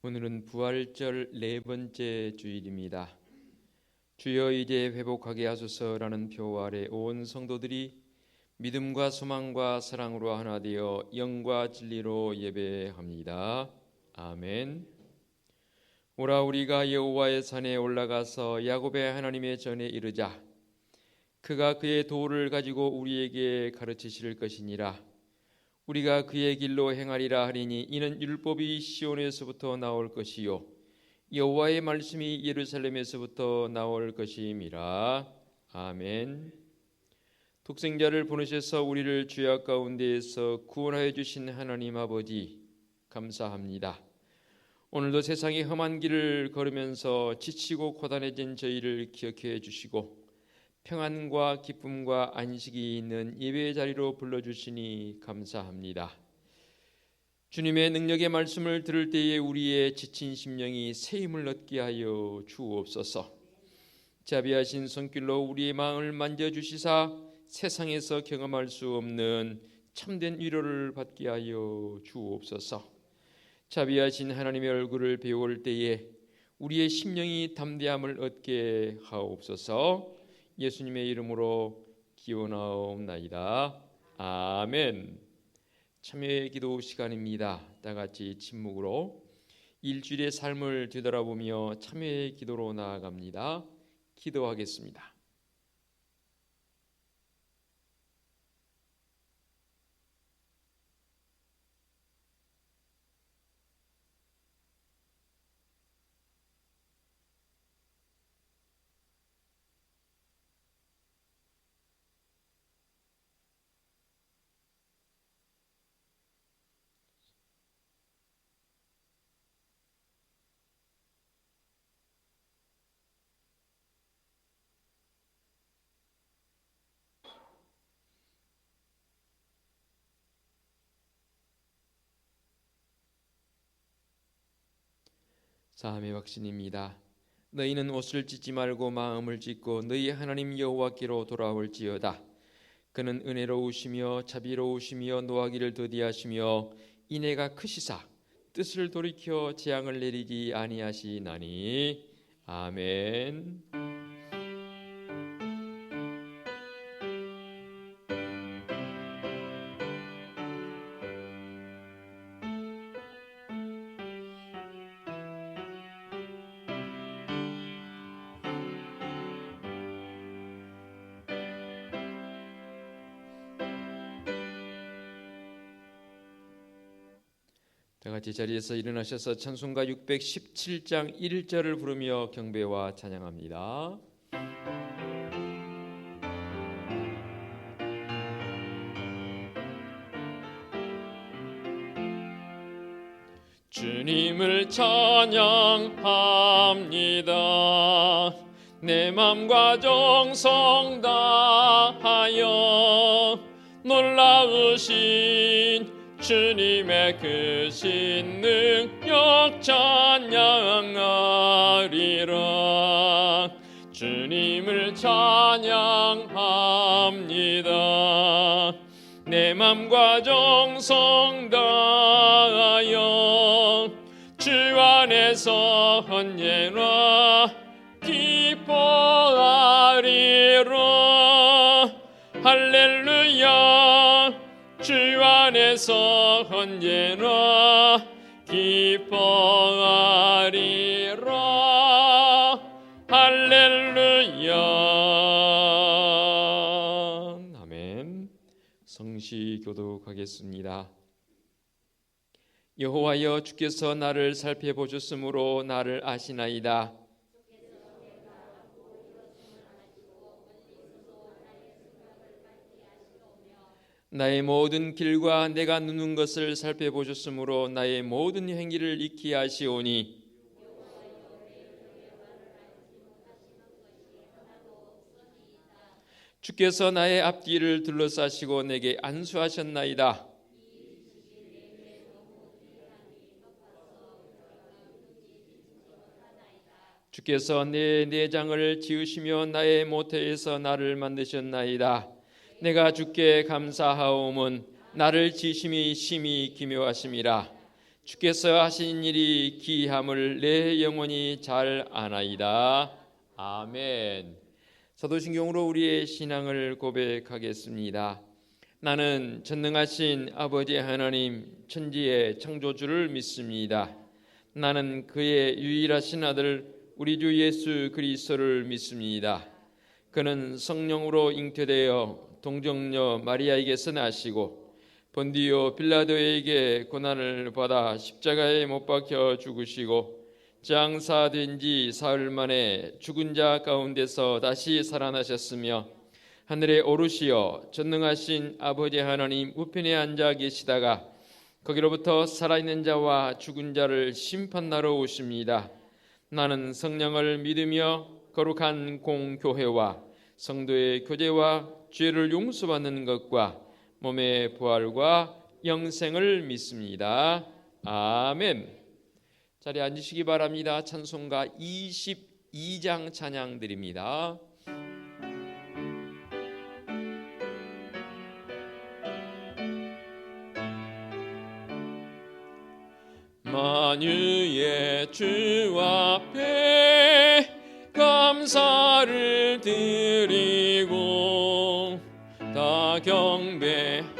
오늘은 부활절 네 번째 주일입니다. 주여 이제 회복하게 하소서라는 표 아래 온 성도들이 믿음과 소망과 사랑으로 하나 되어 영과 진리로 예배합니다. 아멘. 오라 우리가 여호와의 산에 올라가서 야곱의 하나님의 전에 이르자. 그가 그의 도를 가지고 우리에게 가르치실 것이니라. 우리가 그의 길로 행하리라 하리니 이는 율법이 시온에서부터 나올 것이요 여호와의 말씀이 예루살렘에서부터 나올 것임이라. 아멘. 독생자를 보내셔서 우리를 죄악 가운데에서 구원하여 주신 하나님 아버지 감사합니다. 오늘도 세상의 험한 길을 걸으면서 지치고 고단해진 저희를 기억해 주시고 평안과 기쁨과 안식이 있는 예배의 자리로 불러주시니 감사합니다. 주님의 능력의 말씀을 들을 때에 우리의 지친 심령이 새 힘을 얻게 하여 주옵소서. 자비하신 손길로 우리의 마음을 만져주시사 세상에서 경험할 수 없는 참된 위로를 받게 하여 주옵소서. 자비하신 하나님의 얼굴을 배울 때에 우리의 심령이 담대함을 얻게 하옵소서. 예수님의 이름으로 기원하옵나이다. 아멘. 참여의 기도 시간입니다. 다 같이 침묵으로 일주일의 삶을 되돌아보며 참여의 기도로 나아갑니다. 기도하겠습니다. 사함의 확신입니다. 너희는 옷을 찢지 말고 마음을 찢고 너희 하나님 여호와께로 돌아올지어다. 그는 은혜로우시며 자비로우시며 노하기를 더디하시며 인애가 크시사 뜻을 돌이켜 재앙을 내리지 아니하시나니. 아멘. 다 같이 자리에서 일어나셔서 찬송가 617장 1절을 부르며 경배와 찬양합니다. 주님을 찬양합니다. 내 맘과 정성 다하여 놀라우신 주님의 크신 능력 찬양하리라. 주님을 찬양합니다. 내 맘과 정성 다하여 주 안에서 언제나 기뻐하리라. 할렐루야. 주 안에서 언제나 기뻐하리라. 할렐루야. 아멘. 성시 교독하겠습니다. 여호와여 주께서 나를 살펴보셨으므로 나를 아시나이다. 나의 모든 길과 내가 누는 것을 살펴보셨으므로 나의 모든 행위를 익히 아시오니. 주께서 나의 앞뒤를 둘러싸시고 내게 안수하셨나이다. 주께서 내 내장을 지으시며 나의 모태에서 나를 만드셨나이다. 내가 주께 감사하오면 나를 지심이 심히 기묘하심이라. 주께서 하신 일이 기이함을 내 영혼이 잘 아나이다. 아멘. 사도신경으로 우리의 신앙을 고백하겠습니다. 나는 전능하신 아버지 하나님 천지의 창조주를 믿습니다. 나는 그의 유일하신 아들 우리 주 예수 그리스도를 믿습니다. 그는 성령으로 잉태되어 동정녀 마리아에게서 나시고 본디오 빌라도에게 고난을 받아 십자가에 못 박혀 죽으시고 장사된 지 사흘 만에 죽은 자 가운데서 다시 살아나셨으며 하늘에 오르시어 전능하신 아버지 하나님 우편에 앉아 계시다가 거기로부터 살아있는 자와 죽은 자를 심판하러 오십니다. 나는 성령을 믿으며 거룩한 공교회와 성도의 교제와 죄를 용서받는 것과 몸의 부활과 영생을 믿습니다. 아멘. 자리에 앉으시기 바랍니다. 찬송가 22장 찬양 드립니다. 만유의 주 앞에 감사를 드리고 다 경배하면서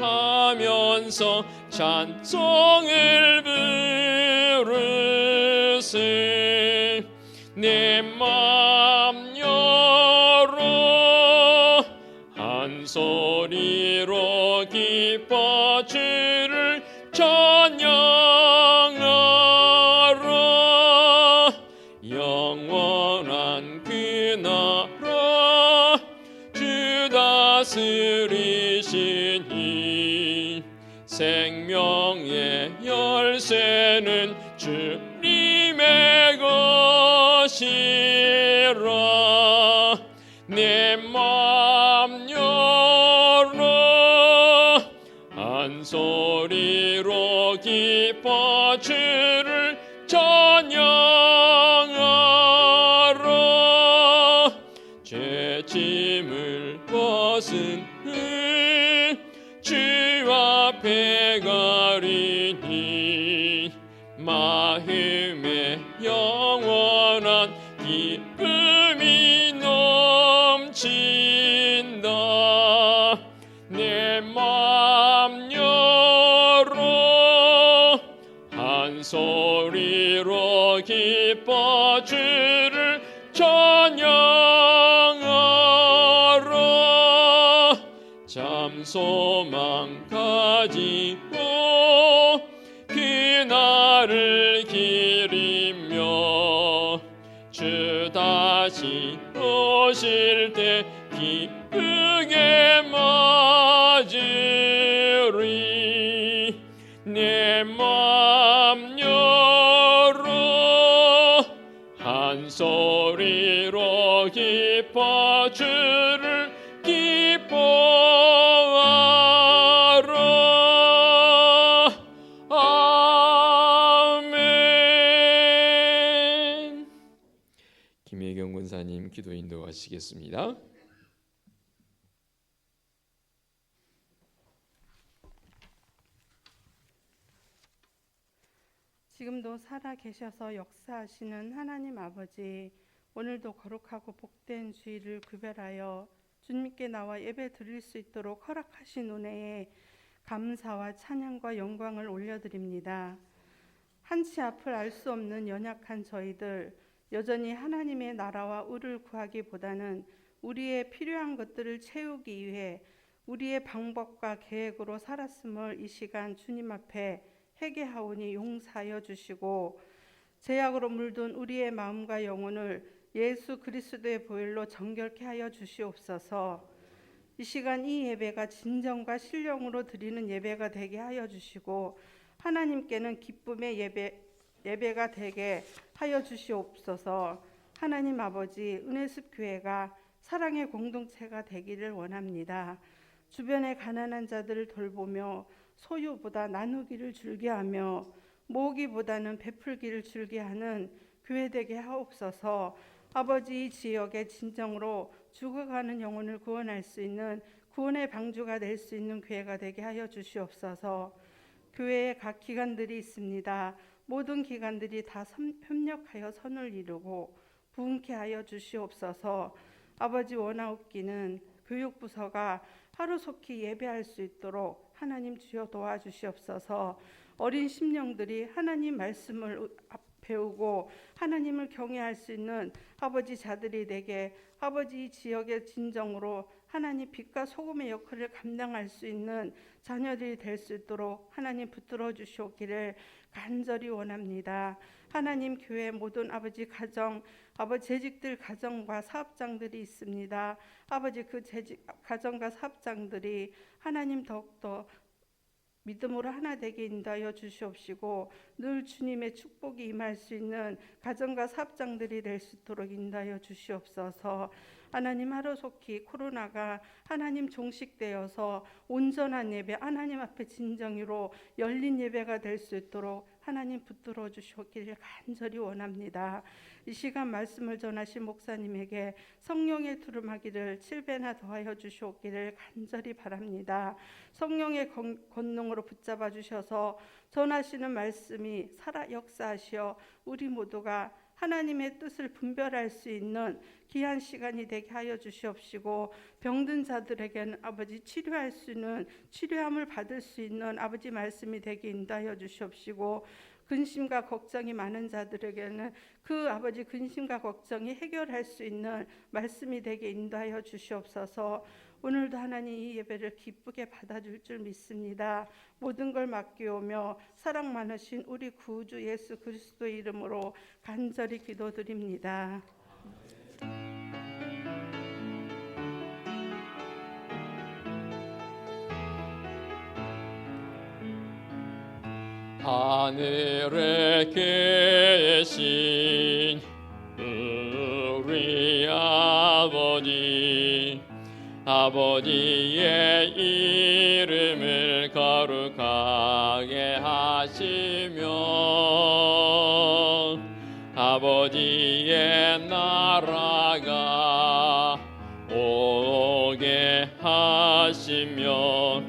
찬송을 부르세. 내 맘 열어 한 소리로 기뻐 주를 찬양하라. 영원한 그 나라 주 다스리시니 생명의 열쇠는 주님의 것이라. 내 맘 열어 한 소리로 기뻐 주를 찬양하라. 죄짐을 벗은 주 앞에 가리니 마음에 영원한 기쁨이 넘친다. 내 맘 열어 한 소리로 기뻐 주를 찬양하라. 참 소망 가지고 그날을 기리며 주 다시 오실 때 기쁘게 맞으리. 내 맘 열어 한 소리로 기뻐 주를 기뻐하라. 아멘. 김혜경 권사님 기도 인도하시겠습니다. 지금도 살아 계셔서 역사하시는 하나님 아버지, 오늘도 거룩하고 복된 주일을 구별하여 주님께 나와 예배 드릴 수 있도록 허락하신 은혜에 감사와 찬양과 영광을 올려드립니다. 한치 앞을 알 수 없는 연약한 저희들, 여전히 하나님의 나라와 의를 구하기보다는 우리의 필요한 것들을 채우기 위해 우리의 방법과 계획으로 살았음을 이 시간 주님 앞에 회개하오니 용서하여 주시고, 죄악으로 물든 우리의 마음과 영혼을 예수 그리스도의 보혈로 정결케 하여 주시옵소서. 이 시간 이 예배가 진정과 신령으로 드리는 예배가 되게 하여 주시고, 하나님께는 기쁨의 예배가 되게 하여 주시옵소서. 하나님 아버지, 은혜숲 교회가 사랑의 공동체가 되기를 원합니다. 주변의 가난한 자들을 돌보며 소유보다 나누기를 즐겨하며 모으기보다는 베풀기를 즐겨하는 교회 되게 하옵소서. 아버지, 이 지역에 진정으로 죽어가는 영혼을 구원할 수 있는 구원의 방주가 될 수 있는 교회가 되게 하여 주시옵소서. 교회에 각 기관들이 있습니다. 모든 기관들이 다 협력하여 선을 이루고 부흥케 하여 주시옵소서. 아버지, 원하옵기는 교육부서가 하루속히 예배할 수 있도록 하나님 주여 도와주시옵소서. 어린 심령들이 하나님 말씀을 배우고 하나님을 경외할 수 있는 아버지 자들이 되게, 아버지 지역의 진정으로 하나님 빛과 소금의 역할을 감당할 수 있는 자녀들이 될 수 있도록 하나님 붙들어 주시옵기를 간절히 원합니다. 하나님, 교회 모든 아버지 가정, 아버지 재직들 가정과 사업장들이 있습니다. 아버지, 그 재직 가정과 사업장들이 하나님 더욱더 믿음으로 하나 되게 인도하여 주시옵시고, 늘 주님의 축복이 임할 수 있는 가정과 사업장들이 될 수 있도록 인도하여 주시옵소서. 하나님, 하루속히 코로나가 하나님 종식되어서 온전한 예배, 하나님 앞에 진정으로 열린 예배가 될 수 있도록 하나님 붙들어 주시기를 간절히 원합니다. 이 시간 말씀을 전하신 목사님에게 성령의 두루마기를 7배나 더하여 주시옵기를 간절히 바랍니다. 성령의 권능으로 붙잡아 주셔서 전하시는 말씀이 살아 역사하시어 우리 모두가 하나님의 뜻을 분별할 수 있는 귀한 시간이 되게 하여 주시옵시고, 병든 자들에게는 아버지 치료할 수 있는, 치료함을 받을 수 있는 아버지 말씀이 되게 인도하여 주시옵시고, 근심과 걱정이 많은 자들에게는 그 아버지 근심과 걱정이 해결할 수 있는 말씀이 되게 인도하여 주시옵소서. 오늘도 하나님 이 예배를 기쁘게 받아줄 줄 믿습니다. 모든 걸 맡기오며 사랑 많으신 우리 구주 예수 그리스도의 이름으로 간절히 기도드립니다. 하늘에 계신 우리 아버지의 이름을 거룩하게 하시며 아버지의 나라가 오게 하시며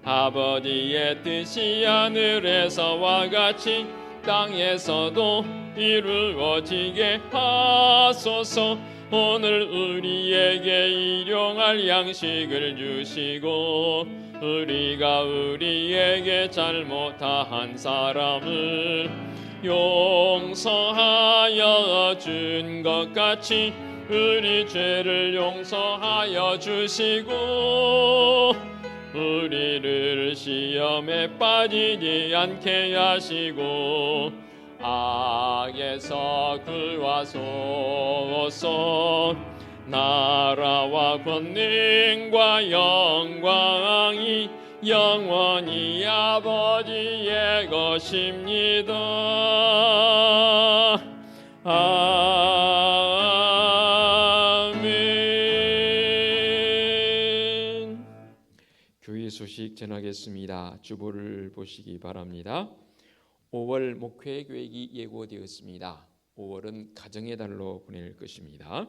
아버지의 뜻이 하늘에서와 같이 땅에서도 이루어지게 하소서. 오늘 우리에게 일용할 양식을 주시고 우리가 우리에게 잘못한 사람을 용서하여 준 것 같이 우리 죄를 용서하여 주시고 우리를 시험에 빠지지 않게 하시고 악에서 구하소서. 나라와 권능과 영광이 영원히 아버지의 것입니다. 아멘. 교회 소식 전하겠습니다. 주보를 보시기 바랍니다. 5월 목회 계획이 예고되었습니다. 5월은 가정의 달로 보낼 것입니다.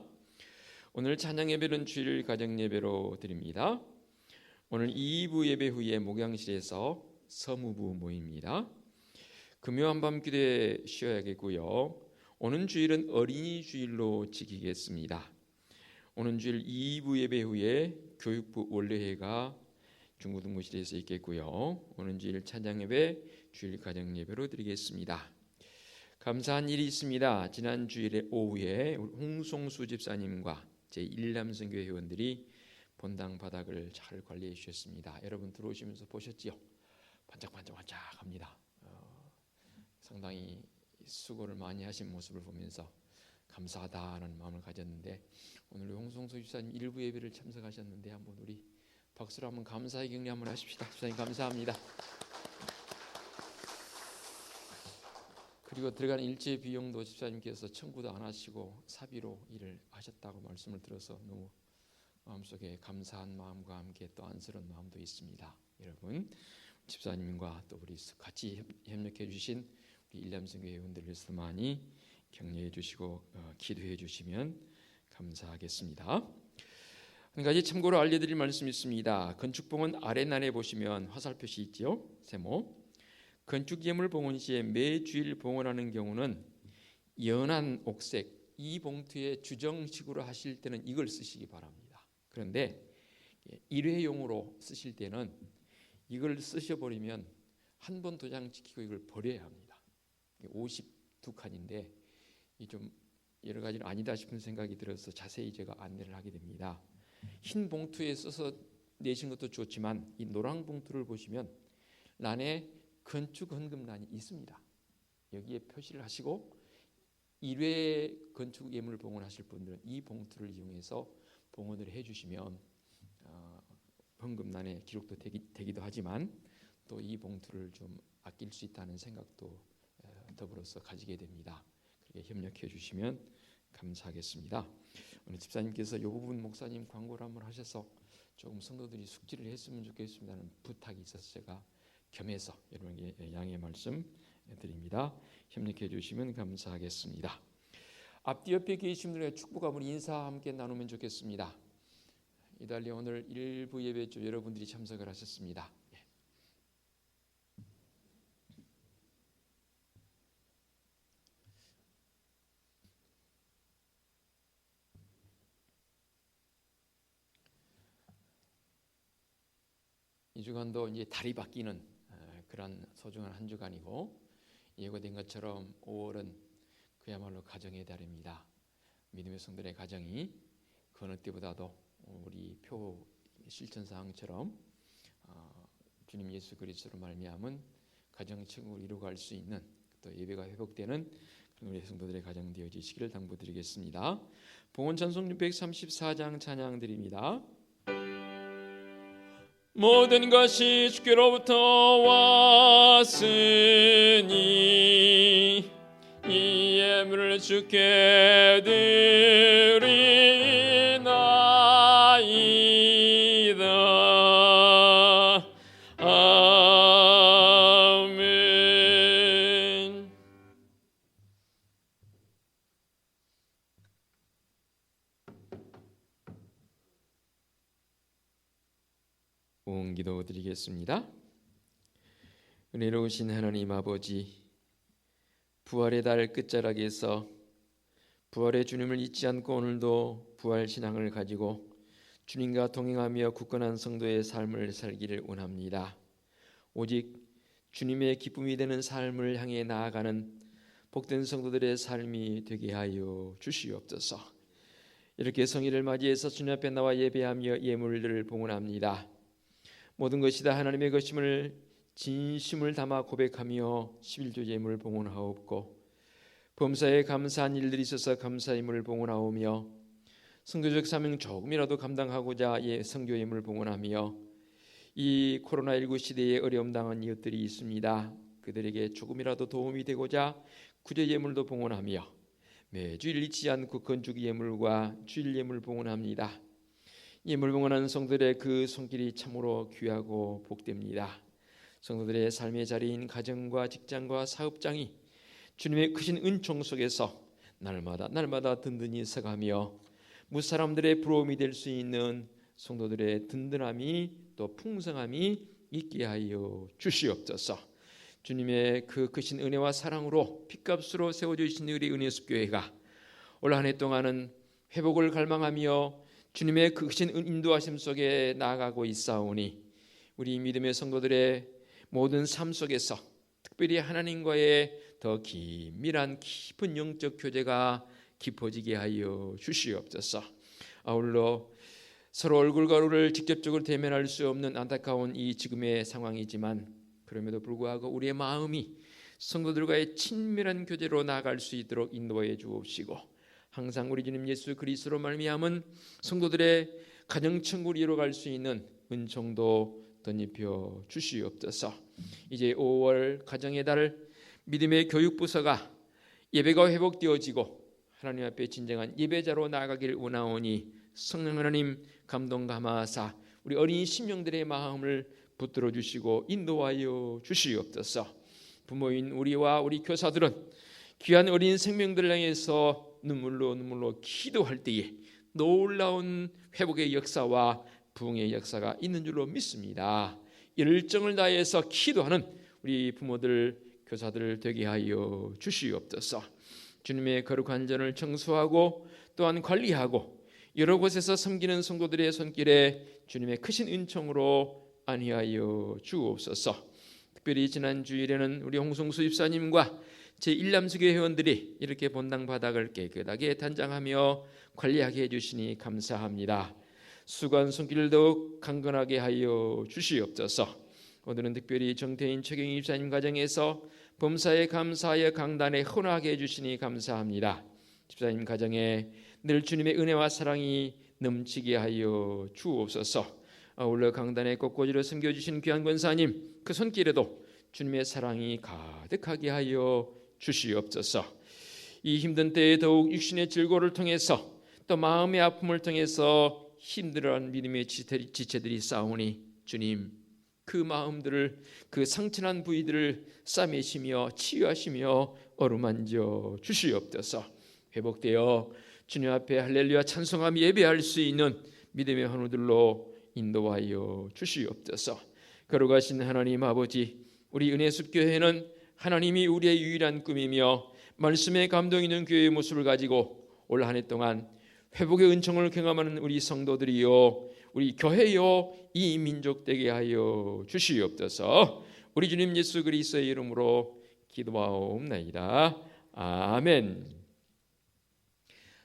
오늘 찬양 예배는 주일 가정 예배로 드립니다. 오늘 2부 예배 후에 목양실에서 서무부 모입니다. 금요 한밤 기도에 쉬어야겠고요. 오는 주일은 어린이 주일로 지키겠습니다. 오는 주일 2부 예배 후에 교육부 원래회가 중고등부실에서 있겠고요. 오는 주일 찬양 예배 주일 가정 예배로 드리겠습니다. 감사한 일이 있습니다. 지난 주일에 오후에 홍송수 집사님과 제1남성교회 회원들이 본당 바닥을 잘 관리해 주셨습니다. 여러분 들어오시면서 보셨지요? 반짝반짝합니다. 상당히 수고를 많이 하신 모습을 보면서 감사하다는 마음을 가졌는데, 오늘 홍송수 집사님 일부 예배를 참석하셨는데 한번 우리 박수로 한번 감사의 격려 한번 하십시다. 집사님 감사합니다. 그리고 들어가는 일제 비용도 집사님께서 청구도 안 하시고 사비로 일을 하셨다고 말씀을 들어서 너무 마음속에 감사한 마음과 함께 또 안쓰러운 마음도 있습니다. 여러분 집사님과 또 우리 같이 협력해 주신 우리 일남성교회 회원들께서 많이 격려해 주시고 기도해 주시면 감사하겠습니다. 한 가지 참고로 알려드릴 말씀이 있습니다. 건축봉은 아랫날에 보시면 화살 표시 있죠? 세모. 건축 예물 봉헌 시에 매 주일 봉헌하는 경우는 연한 옥색 이 봉투에 주정식으로 하실 때는 이걸 쓰시기 바랍니다. 그런데 일회용으로 쓰실 때는 이걸 쓰셔버리면 한 번 도장 찍히고 이걸 버려야 합니다. 52칸인데 좀 여러 가지로 아니다 싶은 생각이 들어서 자세히 제가 안내를 하게 됩니다. 흰 봉투에 써서 내신 것도 좋지만 이 노랑 봉투를 보시면 란에 건축 헌금란이 있습니다. 여기에 표시를 하시고 1회 건축 예물 봉헌하실 분들은 이 봉투를 이용해서 봉헌을 해주시면 헌금란에 기록도 되기도 하지만 또 이 봉투를 좀 아낄 수 있다는 생각도 더불어서 가지게 됩니다. 그렇게 협력해 주시면 감사하겠습니다. 오늘 집사님께서 이 부분 목사님 광고를 한번 하셔서 조금 성도들이 숙지를 했으면 좋겠습니다는 부탁이 있어서 제가 겸해서 여러분에게 양해 말씀 드립니다. 협력해 주시면 감사하겠습니다. 앞뒤 옆에 계신 분들의 축복 한번 인사 함께 나누면 좋겠습니다. 이달리 오늘 일부 예배 중 여러분들이 참석을 하셨습니다. 이 주간도 이제 달이 바뀌는 그런 소중한 한 주간이고 예고된 것처럼 5월은 그야말로 가정의 달입니다. 믿음의 성도의 가정이 그 어느 때보다도 우리 표 실천사항처럼 주님 예수 그리스도로 말미암은 가정 천국을 이루어갈 수 있는 또 예배가 회복되는 우리 성도들의 가정 되어지시기를 당부드리겠습니다. 봉헌 찬송 634장 찬양 드립니다. 모든 것이 주께로부터 왔으니 이 예물을 주께 드리나이다. 아멘. 기도 드리겠습니다. 은혜로우신 하나님 아버지, 부활의 달 끝자락에서 부활의 주님을 잊지 않고 오늘도 부활 신앙을 가지고 주님과 동행하며 굳건한 성도의 삶을 살기를 원합니다. 오직 주님의 기쁨이 되는 삶을 향해 나아가는 복된 성도들의 삶이 되게 하여 주시옵소서. 이렇게 성일을 맞이해서 주님 앞에 나와 예배하며 예물들을 봉헌합니다. 모든 것이 다 하나님의 것임을 진심을 담아 고백하며 11조 예물을 봉헌하옵고 범사에 감사한 일들이 있어서 감사 예물을 봉헌하오며 선교적 사명 조금이라도 감당하고자 선교 예물을 봉헌하며 이 코로나19 시대에 어려움 당한 이웃들이 있습니다. 그들에게 조금이라도 도움이 되고자 구제 예물도 봉헌하며 매주일 잊지 않고 건축 예물과 주일 예물 봉헌합니다. 예물 봉헌하는 성도들의 그 손길이 참으로 귀하고 복됩니다. 성도들의 삶의 자리인 가정과 직장과 사업장이 주님의 크신 은총 속에서 날마다 든든히 서가며 무사람들의 부러움이 될 수 있는 성도들의 든든함이 또 풍성함이 있게 하여 주시옵소서. 주님의 그 크신 은혜와 사랑으로 핏값으로 세워주신 우리 은혜숲교회가 올 한 해 동안은 회복을 갈망하며 주님의 그 크신 인도하심 속에 나아가고 있사오니 우리 믿음의 성도들의 모든 삶 속에서 특별히 하나님과의 더 긴밀한 깊은 영적 교제가 깊어지게 하여 주시옵소서. 아울러 서로 얼굴과 얼굴을 직접적으로 대면할 수 없는 안타까운 이 지금의 상황이지만 그럼에도 불구하고 우리의 마음이 성도들과의 친밀한 교제로 나아갈 수 있도록 인도해 주옵시고 항상 우리 주님 예수 그리스도로 말미암은 성도들의 가정천국을 이루어갈 수 있는 은총도 덧입혀 주시옵소서. 이제 5월 가정의 달 믿음의 교육부서가 예배가 회복되어지고 하나님 앞에 진정한 예배자로 나아가기를 원하오니 성령 하나님 감동 감화하사 우리 어린 심령들의 마음을 붙들어 주시고 인도하여 주시옵소서. 부모인 우리와 우리 교사들은 귀한 어린 생명들을 향해서 눈물로 기도할 때에 놀라운 회복의 역사와 부흥의 역사가 있는 줄로 믿습니다. 열정을 다해서 기도하는 우리 부모들, 교사들 되게 하여 주시옵소서. 주님의 거룩한 전을 청소하고 또한 관리하고 여러 곳에서 섬기는 성도들의 손길에 주님의 크신 은총으로 안위하여 주옵소서. 특별히 지난 주일에는 우리 홍성수 집사님과 제1남수교 회원들이 이렇게 본당 바닥을 깨끗하게 단장하며 관리하게 해주시니 감사합니다. 수고한 손길을 더욱 강건하게 하여 주시옵소서. 오늘은 특별히 정태인 최경희 집사님 가정에서 범사에 감사하여 강단에 헌화하게 해주시니 감사합니다. 집사님 가정에 늘 주님의 은혜와 사랑이 넘치게 하여 주옵소서. 아울러 강단에 꽃꽂이로 섬겨주신 귀한 권사님 그 손길에도 주님의 사랑이 가득하게 하여 주시옵소서. 이 힘든 때에 더욱 육신의 즐거움을 통해서 또 마음의 아픔을 통해서 힘들어하는 믿음의 지체들이 싸우니 주님 그 마음들을, 그 상처난 부위들을 싸매시며 치유하시며 어루만져 주시옵소서. 회복되어 주님 앞에 할렐루야 찬송하며 예배할 수 있는 믿음의 헌우들로 인도하여 주시옵소서. 거룩하신 하나님 아버지, 우리 은혜숲교회는 하나님이 우리의 유일한 꿈이며 말씀에 감동 있는 교회의 모습을 가지고 올 한 해 동안 회복의 은총을 경험하는 우리 성도들이요, 우리 교회요, 이 민족 되게 하여 주시옵소서. 우리 주님 예수 그리스도의 이름으로 기도하옵나이다. 아멘.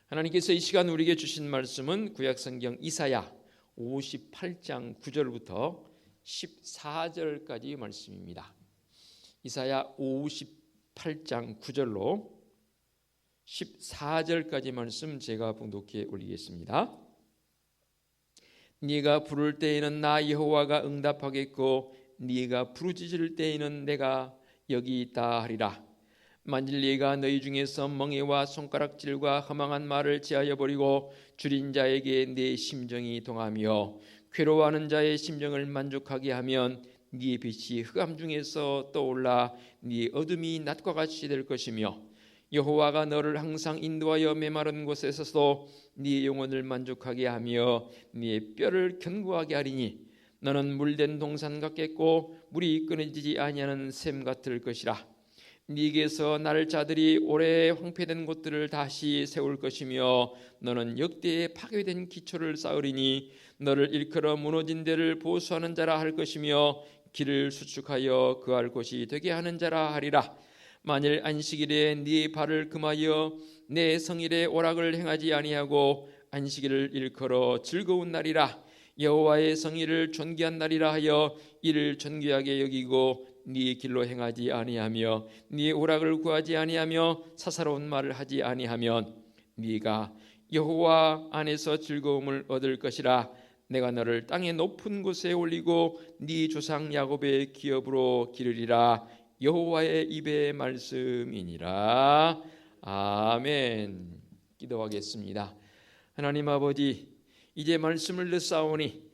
하나님께서 이 시간 우리에게 주신 말씀은 구약성경 이사야 58장 9절부터 14절까지 말씀입니다. 이사야 58장 9절로 14절까지 말씀 제가 봉독해 올리겠습니다. 네가 부를 때에는 나 여호와가 응답하겠고 네가 부르짖을 때에는 내가 여기 있다 하리라. 만일 네가 너희 중에서 멍에와 손가락질과 허망한 말을 제하여 버리고 줄인 자에게 네 심정이 동하며 괴로워하는 자의 심정을 만족하게 하면 네 빛이 흑암 중에서 떠올라 네 어둠이 낮과 같이 될 것이며 여호와가 너를 항상 인도하여 메마른 곳에서도 네 영혼을 만족하게 하며 네 뼈를 견고하게 하리니 너는 물된 동산 같겠고 물이 끊어지지 아니하는 샘 같을 것이라. 네게서 날 자들이 오래 황폐된 곳들을 다시 세울 것이며 너는 역대에 파괴된 기초를 쌓으리니 너를 일컬어 무너진 데를 보수하는 자라 할 것이며 길을 수축하여 그할 곳이 되게 하는 자라 하리라. 만일 안식일에 네 발을 금하여 내 성일에 오락을 행하지 아니하고 안식일을 일컬어 즐거운 날이라 여호와의 성일을 존귀한 날이라 하여 이를 존귀하게 여기고 네 길로 행하지 아니하며 네 오락을 구하지 아니하며 사사로운 말을 하지 아니하면 네가 여호와 안에서 즐거움을 얻을 것이라. 내가 너를 땅의 높은 곳에 올리고 네 조상 야곱의 기업으로 기르리라. 여호와의 입의 말씀이니라. 아멘. 기도하겠습니다. 하나님 아버지, 이제 말씀을 듣사오니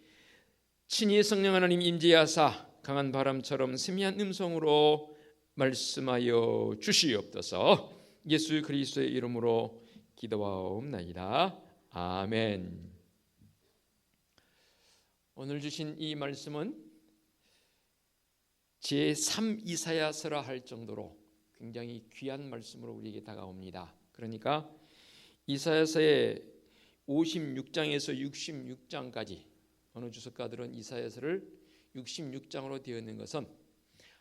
친히 성령 하나님 임재하사 강한 바람처럼 세미한 음성으로 말씀하여 주시옵소서. 예수 그리스도의 이름으로 기도하옵나이다. 아멘. 오늘 주신 이 말씀은 제3 이사야서라 할 정도로 굉장히 귀한 말씀으로 우리에게 다가옵니다. 그러니까 이사야서의 56장에서 66장까지 어느 주석가들은 이사야서를 66장으로 되어 있는 것은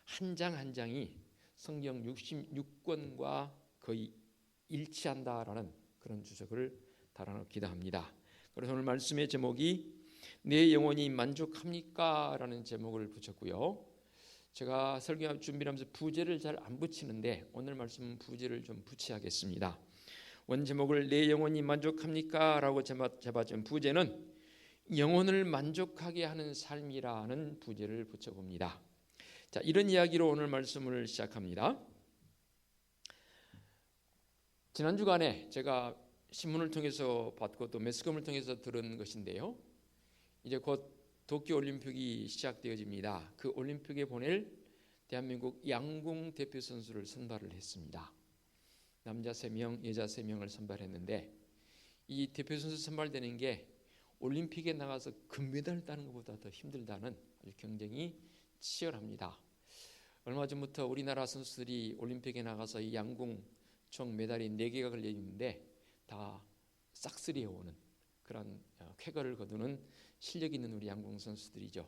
한 장 한 장이 성경 66권과 거의 일치한다라는 그런 주석을 달아놓기도 합니다. 그래서 오늘 말씀의 제목이 내 영혼이 만족합니까? 라는 제목을 붙였고요. 제가 설교 준비를 하면서 부제를 잘 안 붙이는데 오늘 말씀은 부제를 좀 붙여야겠습니다. 원 제목을 내 영혼이 만족합니까? 라고 잡아준 부제는 영혼을 만족하게 하는 삶이라는 부제를 붙여봅니다. 자, 이런 이야기로 오늘 말씀을 시작합니다. 지난 주간에 제가 신문을 통해서 받고 또 매스컴을 통해서 들은 것인데요. 이제 곧 도쿄올림픽이 시작되어집니다. 그 올림픽에 보낼 대한민국 양궁 대표 선수를 선발을 했습니다. 남자 3명, 여자 3명을 선발했는데 이 대표 선수 선발되는 게 올림픽에 나가서 금메달을 따는 것보다 더 힘들다는 아주 경쟁이 치열합니다. 얼마 전부터 우리나라 선수들이 올림픽에 나가서 이 양궁 총 메달이 4개가 걸려 있는데 다 싹쓸이해 오는 그런 쾌거를 거두는 실력 있는 우리 양궁 선수들이죠.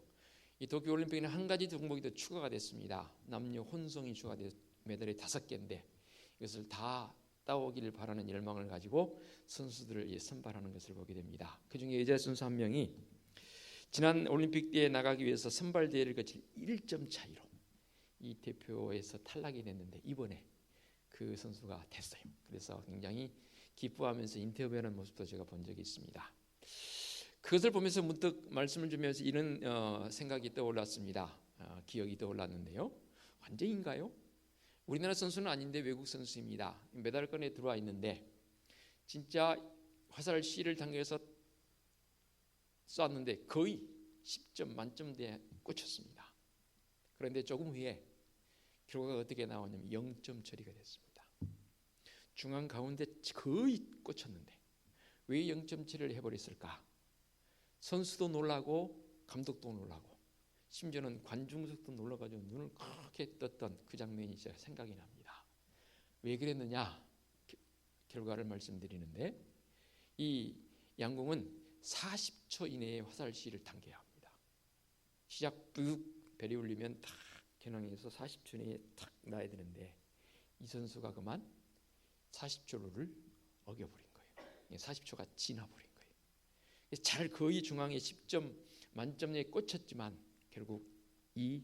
이 도쿄 올림픽에는 한 가지 종목이 더 추가가 됐습니다. 남녀 혼성이 추가돼 메달이 5개인데 이것을 다 따오기를 바라는 열망을 가지고 선수들을 선발하는 것을 보게 됩니다. 그중에 여자 선수 한 명이 지난 올림픽 대회에 나가기 위해서 선발 대회를 거칠 1점 차이로 이 대표에서 탈락이 됐는데 이번에 그 선수가 됐어요. 그래서 굉장히 기뻐하면서 인터뷰하는 모습도 제가 본 적이 있습니다. 그것을 보면서 문득 말씀을 주면서 이런 생각이 떠올랐습니다. 기억이 떠올랐는데요. 완전인가요? 우리나라 선수는 아닌데 외국 선수입니다. 메달권에 들어와 있는데 진짜 화살 C를 당겨서 쐈는데 거의 10점 만점대에 꽂혔습니다. 그런데 조금 후에 결과가 어떻게 나왔냐면 0점 처리가 됐습니다. 중앙 가운데 거의 꽂혔는데 왜 0점 처리를 해버렸을까? 선수도 놀라고 감독도 놀라고 심지어는 관중석도 놀라가지고 눈을 크게 떴던 그 장면이 제가 생각이 납니다. 왜 그랬느냐? 결과를 말씀드리는데 이 양궁은 40초 이내에 화살 C를 당겨야 합니다. 시작 뚝 벨이 울리면 탁 겨냥해서 40초 이내에 탁 놔야 되는데 이 선수가 그만 40초를 어겨버린 거예요. 40초가 지나버린 거예요. 잘 거의 중앙에 10점 만점에 꽂혔지만 결국 이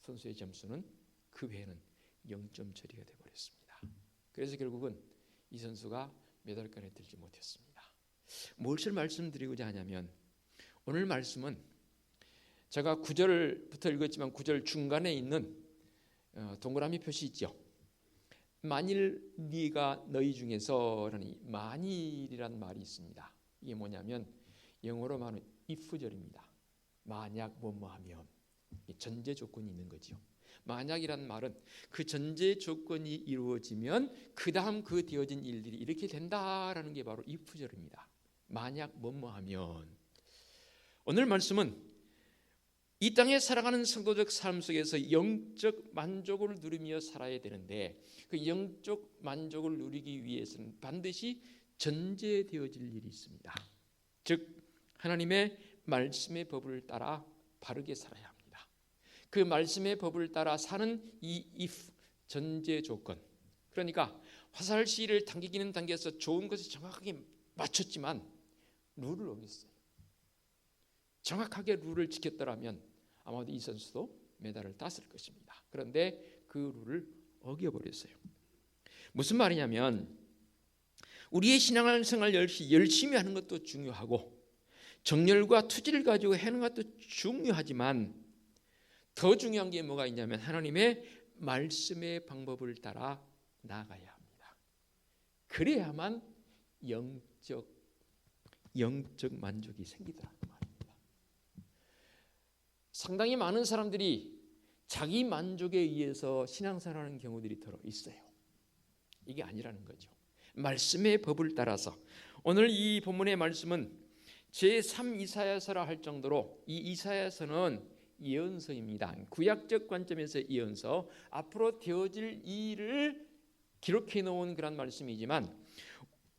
선수의 점수는 그 외에는 0점 처리가 되어버렸습니다. 그래서 결국은 이 선수가 메달권에 들지 못했습니다. 무엇을 말씀드리고자 하냐면 오늘 말씀은 제가 9절부터 읽었지만 9절 중간에 있는 동그라미 표시 있죠. 만일 네가 너희 중에서라는 만일이라는 말이 있습니다. 이게 뭐냐면 영어로 말하면 if절입니다. 만약 뭐뭐하면 전제 조건이 있는 거죠. 만약이란 말은 그 전제 조건이 이루어지면 그 다음 그 되어진 일들이 이렇게 된다라는 게 바로 if절입니다. 만약 뭐뭐하면 오늘 말씀은 이 땅에 살아가는 성도적 삶 속에서 영적 만족을 누리며 살아야 되는데 그 영적 만족을 누리기 위해서는 반드시 전제되어질 일이 있습니다. 즉 하나님의 말씀의 법을 따라 바르게 살아야 합니다. 그 말씀의 법을 따라 사는 이 if 전제 조건, 그러니까 화살 C를 당기기는 당겨서 좋은 것에 정확하게 맞췄지만 룰을 어겼어요. 정확하게 룰을 지켰더라면 아마도 이 선수도 메달을 땄을 것입니다. 그런데 그 룰을 어겨버렸어요. 무슨 말이냐면 우리의 신앙생활 열심히 하는 것도 중요하고 정열과 투지를 가지고 하는 것도 중요하지만 더 중요한 게 뭐가 있냐면 하나님의 말씀의 방법을 따라 나아가야 합니다. 그래야만 영적 만족이 생기더라는 말입니다. 상당히 많은 사람들이 자기 만족에 의해서 신앙생활하는 경우들이 더러 있어요. 이게 아니라는 거죠. 말씀의 법을 따라서 오늘 이 본문의 말씀은 제3 이사야서라 할 정도로 이 이사야서는 예언서입니다. 구약적 관점에서 예언서, 앞으로 되어질 일을 기록해 놓은 그런 말씀이지만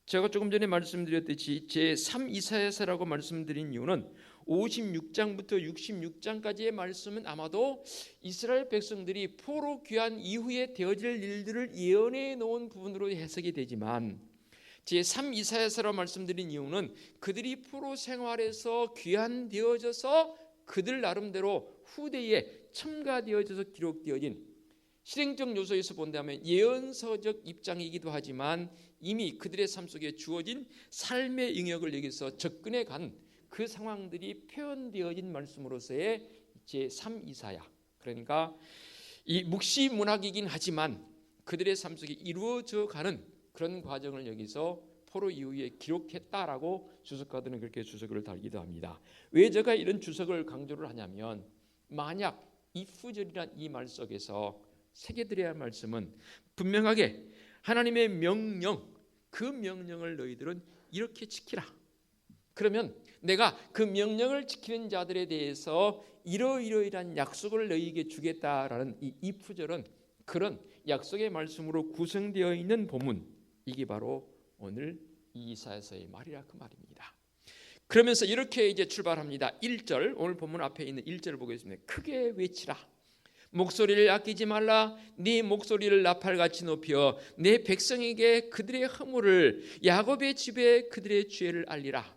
제가 조금 전에 말씀드렸듯이 제3 이사야서라고 말씀드린 이유는 56장부터 66장까지의 말씀은 아마도 이스라엘 백성들이 포로 귀환 이후에 되어질 일들을 예언해 놓은 부분으로 해석이 되지만 제3 이사야서라 말씀드린 이유는 그들이 포로 생활에서 귀환되어져서 그들 나름대로 후대에 첨가되어져서 기록되어진 실행적 요소에서 본다면 예언서적 입장이기도 하지만 이미 그들의 삶 속에 주어진 삶의 영역을 여기서 접근해 간 그 상황들이 표현되어진 말씀으로서의 제3 이사야, 그러니까 이 묵시 문학이긴 하지만 그들의 삶 속에 이루어져 가는 그런 과정을 여기서 포로 이후에 기록했다라고 주석가들은 그렇게 주석을 달기도 합니다. 왜 제가 이런 주석을 강조를 하냐면 만약 if절이란 이 말 속에서 새겨드려야 할 말씀은 분명하게 하나님의 명령, 그 명령을 너희들은 이렇게 지키라, 그러면 내가 그 명령을 지키는 자들에 대해서 이러이러이러한 약속을 너희에게 주겠다라는 이 if 절은 그런 약속의 말씀으로 구성되어 있는 본문, 이게 바로 오늘 이사야서의 말이라 그 말입니다. 그러면서 이렇게 이제 출발합니다. 1절, 오늘 본문 앞에 있는 1절을 보겠습니다. 크게 외치라. 목소리를 아끼지 말라. 네 목소리를 나팔같이 높여 내 백성에게 그들의 허물을, 야곱의 집에 그들의 죄를 알리라.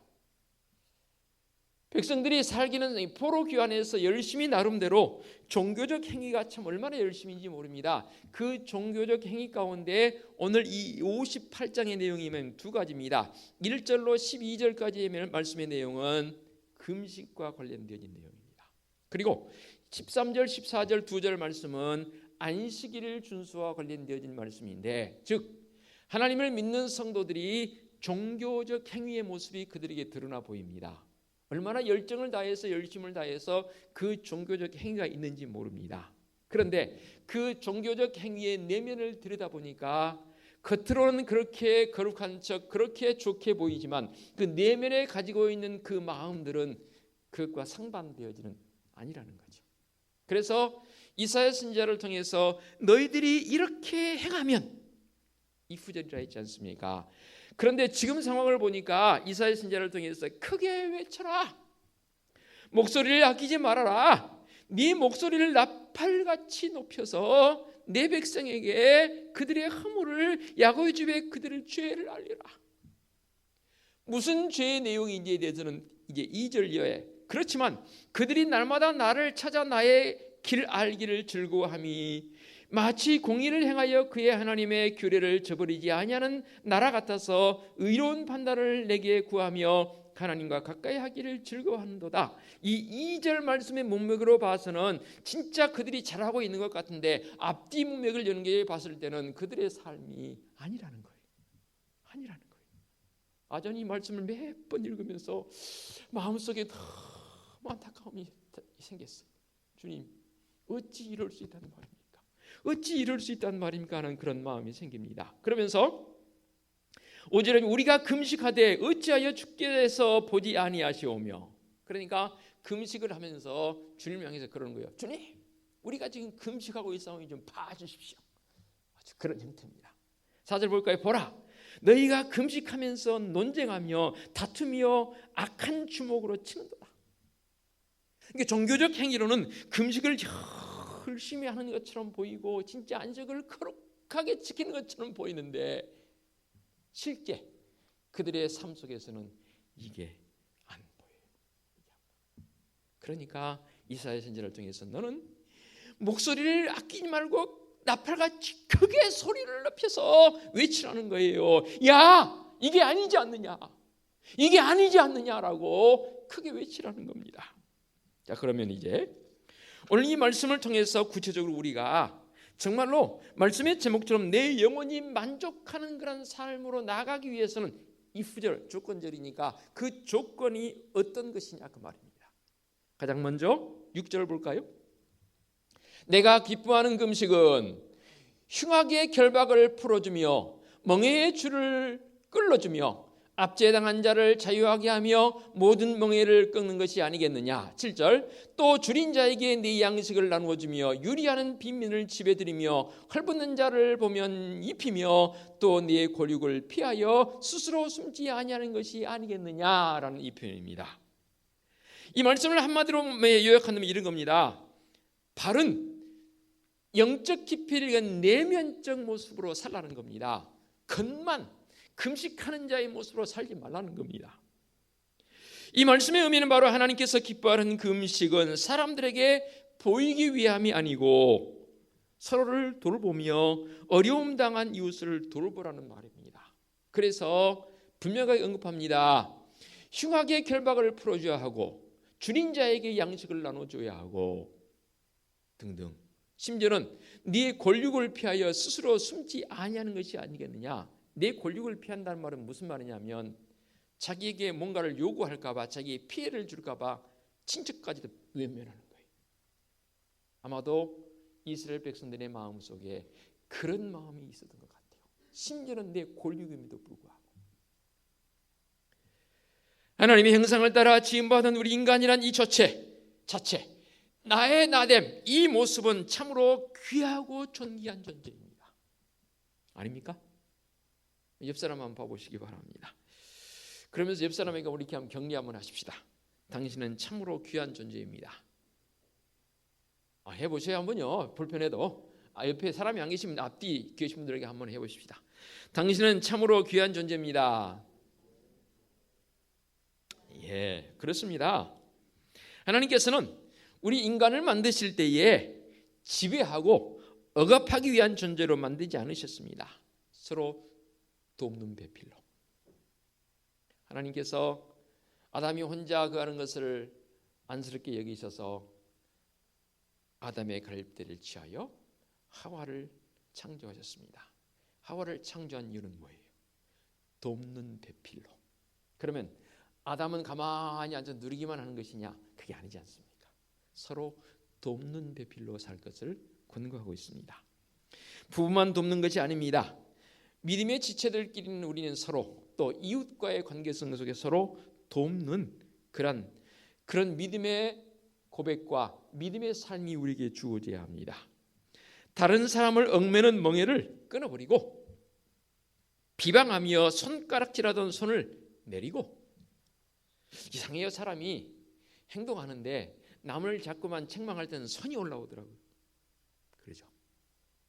백성들이 살기는 포로 귀환에서 열심히 나름대로 종교적 행위가 참 얼마나 열심인지 모릅니다. 그 종교적 행위 가운데 오늘 이 58장의 내용이면 두 가지입니다. 1절로 12절까지의 말씀의 내용은 금식과 관련되어진 내용입니다. 그리고 13절, 14절 두 절 말씀은 안식일을 준수와 관련되어진 말씀인데, 즉 하나님을 믿는 성도들이 종교적 행위의 모습이 그들에게 드러나 보입니다. 얼마나 열정을 다해서 열심을 다해서 그 종교적 행위가 있는지 모릅니다. 그런데 그 종교적 행위의 내면을 들여다보니까 겉으로는 그렇게 거룩한 척, 그렇게 좋게 보이지만 그 내면에 가지고 있는 그 마음들은 그것과 상반되어지는 아니라는 거죠. 그래서 이사야 선지자를 통해서 너희들이 이렇게 행하면, 이 후절이라 했지 않습니까? 그런데 지금 상황을 보니까 이사야 선지자를 통해서 크게 외쳐라. 목소리를 아끼지 말아라. 네 목소리를 나팔같이 높여서 내 백성에게 그들의 허물을, 야곱의 집에 그들의 죄를 알리라. 무슨 죄의 내용인지에 대해서는 이제 2절 이하에, 그렇지만 그들이 날마다 나를 찾아 나의 길 알기를 즐거워함이 마치 공의를 행하여 그의 하나님의 규례를 저버리지 아니하는 나라 같아서 의로운 판단을 내게 구하며 하나님과 가까이 하기를 즐거워하는도다. 이 2절 말씀의 문맥으로 봐서는 진짜 그들이 잘하고 있는 것 같은데 앞뒤 문맥을 연결해 봤을 때는 그들의 삶이 아니라는 거예요. 아니라는 거예요. 아전이 이 말씀을 몇 번 읽으면서 마음속에 너무 안타까움이 생겼어요. 주님, 어찌 이럴 수 있다는 말입니까? 어찌 이럴 수 있다는 말입니까? 하는 그런 마음이 생깁니다. 그러면서 5절에 우리가 금식하되 어찌하여 주께서 보지 아니하시오며, 그러니까 금식을 하면서 주님을 향해서 그러는 거예요. 주님, 우리가 지금 금식하고 있사오니 좀 봐주십시오. 아주 그런 형태입니다. 4절 볼까요? 보라, 너희가 금식하면서 논쟁하며 다투며 악한 주먹으로 치는도다. 그러니까 종교적 행위로는 금식을 열심히 하는 것처럼 보이고 진짜 안식을 거룩하게 지키는 것처럼 보이는데 실제 그들의 삶 속에서는 이게 안 보여요. 그러니까 이사야 선지자를 통해서 너는 목소리를 아끼지 말고 나팔같이 크게 소리를 높여서 외치라는 거예요. 야, 이게 아니지 않느냐, 이게 아니지 않느냐라고 크게 외치라는 겁니다. 자, 그러면 이제 오늘 이 말씀을 통해서 구체적으로 우리가 정말로 말씀의 제목처럼 내 영혼이 만족하는 그런 삶으로 나가기 위해서는 이 후절, 조건절이니까 그 조건이 어떤 것이냐 그 말입니다. 가장 먼저 6절 볼까요? 내가 기뻐하는 금식은 흉악의 결박을 풀어주며 멍에의 줄을 끌어주며 압제당한 자를 자유하게 하며 모든 멍에를 꺾는 것이 아니겠느냐. 7절 또 줄인 자에게 네 양식을 나누어 주며 유리하는 빈민을 집에 들이며 헐벗는 자를 보면 입히며 또 네 골육을 피하여 스스로 숨지 아니하는 것이 아니겠느냐라는 이 표현입니다. 이 말씀을 한마디로 요약한다면 이런 겁니다. 바른 영적 깊이를 위한 내면적 모습으로 살라는 겁니다. 겉만 금식하는 자의 모습으로 살지 말라는 겁니다. 이 말씀의 의미는 바로 하나님께서 기뻐하는 금식은 사람들에게 보이기 위함이 아니고 서로를 돌보며 어려움 당한 이웃을 돌보라는 말입니다. 그래서 분명하게 언급합니다. 흉악의 결박을 풀어줘야 하고 줄인 자에게 양식을 나눠줘야 하고 등등. 심지어는 네 권력을 피하여 스스로 숨지 아니하는 것이 아니겠느냐. 내 권력을 피한다는 말은 무슨 말이냐면 자기에게 뭔가를 요구할까 봐, 자기의 피해를 줄까 봐 친척까지도 외면하는 거예요. 아마도 이스라엘 백성들의 마음속에 그런 마음이 있었던 것 같아요. 심지어는 내 권력임에도 불구하고. 하나님의 형상을 따라 지음받은 우리 인간이란 이 자체 나의 나됨, 이 모습은 참으로 귀하고 존귀한 존재입니다. 아닙니까? 옆 사람 한번 봐보시기 바랍니다. 그러면서 옆 사람에게 우리 이렇게 한번 격려 한번 하십시다. 당신은 참으로 귀한 존재입니다. 해보세요 한번요. 불편해도 옆에 사람이 안 계시면 앞뒤 계신 분들에게 한번 해보십시다. 당신은 참으로 귀한 존재입니다. 예, 그렇습니다. 하나님께서는 우리 인간을 만드실 때에 지배하고 억압하기 위한 존재로 만들지 않으셨습니다. 서로 돕는 배필로. 하나님께서 아담이 혼자 거하는 것을 안쓰럽게 여기셔서 아담의 갈대를 취하여 하와를 창조하셨습니다. 하와를 창조한 이유는 뭐예요? 돕는 배필로. 그러면 아담은 가만히 앉아 누리기만 하는 것이냐? 그게 아니지 않습니까? 서로 돕는 배필로 살 것을 권고하고 있습니다. 부부만 돕는 것이 아닙니다. 믿음의 지체들끼리는 우리는 서로 또 이웃과의 관계성 속에 서로 돕는 그런 믿음의 고백과 믿음의 삶이 우리에게 주어져야 합니다. 다른 사람을 얽매는 멍에를 끊어버리고 비방하며 손가락질하던 손을 내리고, 이상해요. 사람이 행동하는데 남을 자꾸만 책망할 때는 손이 올라오더라고요. 그렇죠.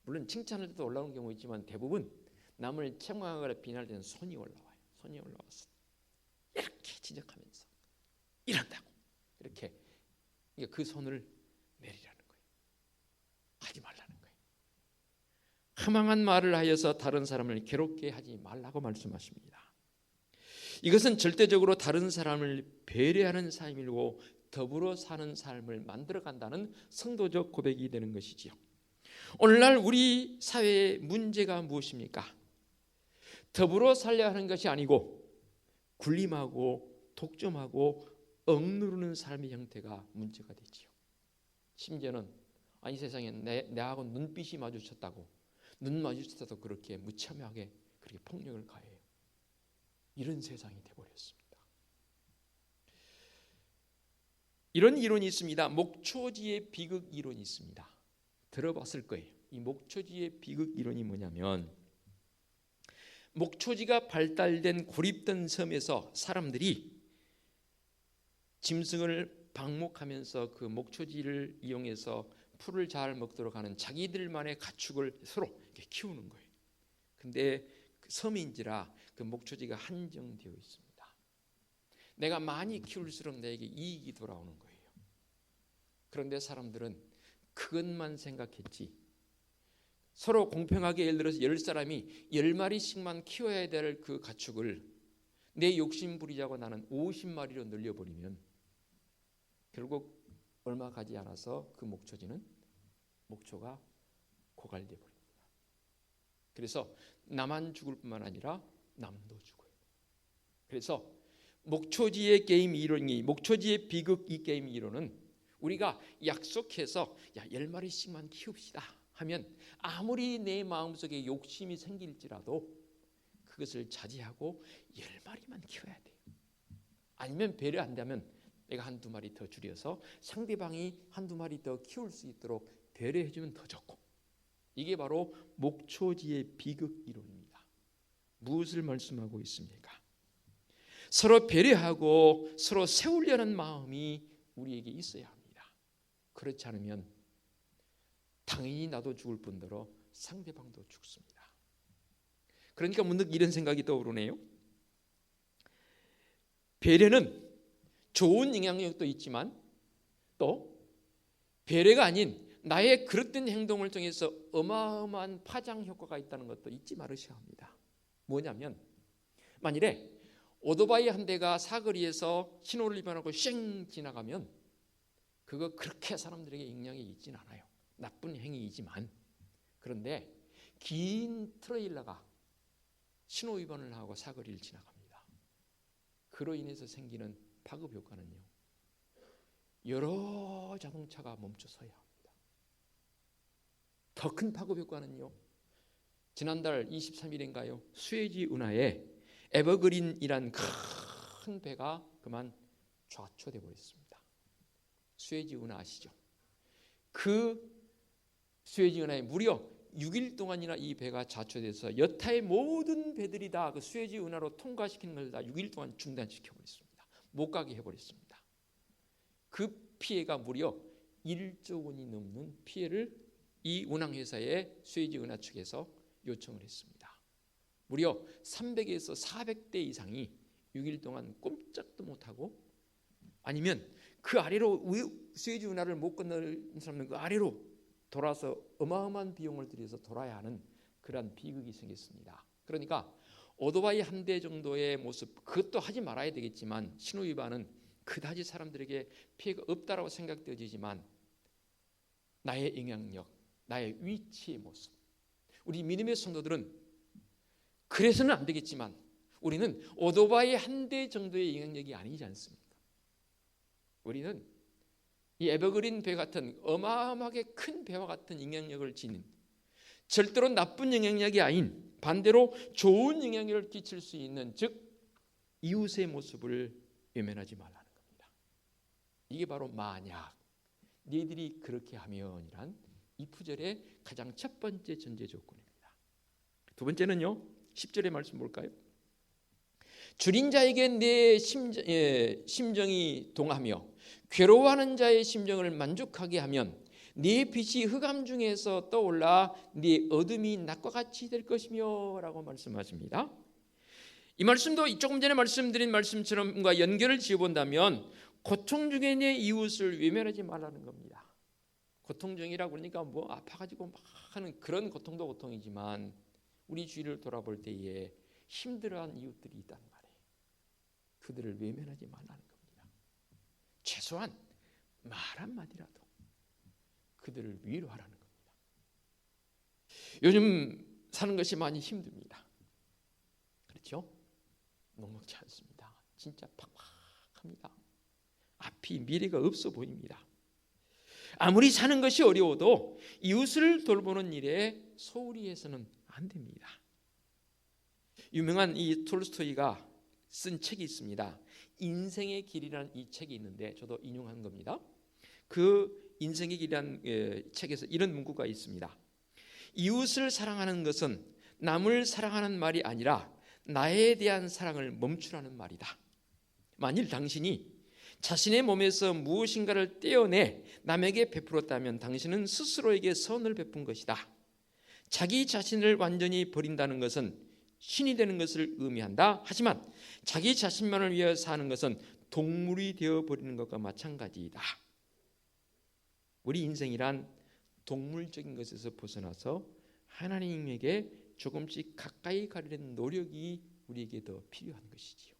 물론 칭찬할 때도 올라오는 경우 있지만 대부분 남을 책망하거나 비난할 때는 손이 올라와요. 손이 올라와서 이렇게 지적하면서 이런다고 이렇게 그 손을 내리라는 거예요. 하지 말라는 거예요. 허망한 말을 하여서 다른 사람을 괴롭게 하지 말라고 말씀하십니다. 이것은 절대적으로 다른 사람을 배려하는 삶이고 더불어 사는 삶을 만들어간다는 성도적 고백이 되는 것이지요. 오늘날 우리 사회의 문제가 무엇입니까? 더불어 살려야 하는 것이 아니고 군림하고 독점하고 억누르는 삶의 형태가 문제가 되지요. 심지어는 이 세상에 내하고 눈빛이 마주쳤다고, 눈 마주쳤다도 그렇게 무참하게 그렇게 폭력을 가해요. 이런 세상이 되어버렸습니다. 이런 이론이 있습니다. 목초지의 비극 이론이 있습니다. 들어봤을 거예요. 이 목초지의 비극 이론이 뭐냐면, 목초지가 발달된 고립된 섬에서 사람들이 짐승을 방목하면서 그 목초지를 이용해서 풀을 잘 먹도록 하는 자기들만의 가축을 서로 이렇게 키우는 거예요. 근데 그 섬인지라 그 목초지가 한정되어 있습니다. 내가 많이 키울수록 내게 이익이 돌아오는 거예요. 그런데 사람들은 그것만 생각했지, 서로 공평하게 예를 들어서 10사람이 10마리씩만 키워야 될 그 가축을 내 욕심 부리자고 나는 50마리로 늘려버리면 결국 얼마 가지 않아서 그 목초가 고갈돼 버립니다. 그래서 나만 죽을 뿐만 아니라 남도 죽어요. 그래서 목초지의 게임 이론이, 목초지의 비극 이 게임 이론은 우리가 약속해서 10마리씩만 키웁시다 하면 아무리 내 마음속에 욕심이 생길지라도 그것을 자제하고 10마리만 키워야 돼요. 아니면 배려 안 되면 내가 한두 마리 더 줄여서 상대방이 한두 마리 더 키울 수 있도록 배려해주면 더 좋고, 이게 바로 목초지의 비극 이론입니다. 무엇을 말씀하고 있습니까? 서로 배려하고 서로 세우려는 마음이 우리에게 있어야 합니다. 그렇지 않으면 당연히 나도 죽을 뿐더러 상대방도 죽습니다. 그러니까 문득 이런 생각이 떠오르네요. 배려는 좋은 영향력도 있지만 또 배려가 아닌 나의 그릇된 행동을 통해서 어마어마한 파장 효과가 있다는 것도 잊지 말으셔야 합니다. 뭐냐면, 만일에 오토바이 한 대가 사거리에서 신호를 위반하고 쉥 지나가면 그거 그렇게 사람들에게 영향이 있진 않아요. 나쁜 행위이지만. 그런데 긴 트레일러가 신호 위반을 하고 사거리를 지나갑니다. 그로 인해서 생기는 파급 효과는요, 여러 자동차가 멈춰서야 합니다. 더 큰 파급 효과는요, 지난달 23일인가요? 수에즈 운하에 에버그린이란 큰 큰 배가 그만 좌초돼 버렸습니다. 수에즈 운하 아시죠? 그 수에즈 운하에 무려 6일 동안이나 이 배가 좌초돼서 여타의 모든 배들이 다 그 수에즈 운하로 통과시키는 걸 다 6일 동안 중단시켜 버렸습니다. 못 가게 해버렸습니다. 그 피해가 무려 1조 원이 넘는 피해를 이 운항회사의 수에즈 운하 측에서 요청을 했습니다. 무려 300에서 400대 이상이 6일 동안 꼼짝도 못하고, 아니면 그 아래로 수에즈 운하를 못 건널 사람은 그 아래로 돌아서 어마어마한 비용을 들여서 돌아야 하는 그러한 비극이 생겼습니다. 그러니까 오토바이 한 대 정도의 모습, 그것도 하지 말아야 되겠지만 신호 위반은 그다지 사람들에게 피해가 없다라고 생각되어지지만 나의 영향력, 나의 위치의 모습, 우리 믿음의 성도들은 그래서는 안 되겠지만 우리는 오토바이 한 대 정도의 영향력이 아니지 않습니까? 우리는 이 에버그린 배 같은 어마어마하게 큰 배와 같은 영향력을 지닌, 절대로 나쁜 영향력이 아닌 반대로 좋은 영향력을 끼칠 수 있는, 즉 이웃의 모습을 외면하지 말라는 겁니다. 이게 바로 만약 너희들이 그렇게 하면이란 이 구절의 가장 첫 번째 전제 조건입니다. 두 번째는요, 10절의 말씀 볼까요? 줄인 자에게 내 심정이 동하며 괴로워하는 자의 심정을 만족하게 하면 네 빛이 흑암 중에서 떠올라 네 어둠이 낮과 같이 될 것이며 라고 말씀하십니다. 이 말씀도 조금 전에 말씀드린 말씀처럼 뭔가 연결을 지어본다면 고통 중에 내 이웃을 외면하지 말라는 겁니다. 고통 중이라고 그러니까 뭐 아파가지고 막 하는 그런 고통도 고통이지만 우리 주위를 돌아볼 때에 힘들어하는 이웃들이 있단 말이에요. 그들을 외면하지 말라는 겁니다. 최소한 말 한마디라도 그들을 위로하라는 겁니다. 요즘 사는 것이 많이 힘듭니다. 그렇죠? 녹록지 않습니다. 진짜 팍팍합니다. 앞이 미래가 없어 보입니다. 아무리 사는 것이 어려워도 이웃을 돌보는 일에 소홀히 해서는 안 됩니다. 유명한 이 톨스토이가 쓴 책이 있습니다. 인생의 길이라는 이 책이 있는데 저도 인용한 겁니다. 그 인생의 길이라는 책에서 이런 문구가 있습니다. 이웃을 사랑하는 것은 남을 사랑하는 말이 아니라 나에 대한 사랑을 멈추라는 말이다. 만일 당신이 자신의 몸에서 무엇인가를 떼어내 남에게 베풀었다면 당신은 스스로에게 선을 베푼 것이다. 자기 자신을 완전히 버린다는 것은 신이 되는 것을 의미한다. 하지만 자기 자신만을 위해 사는 것은 동물이 되어버리는 것과 마찬가지이다. 우리 인생이란 동물적인 것에서 벗어나서 하나님에게 조금씩 가까이 가려는 노력이 우리에게 더 필요한 것이지요.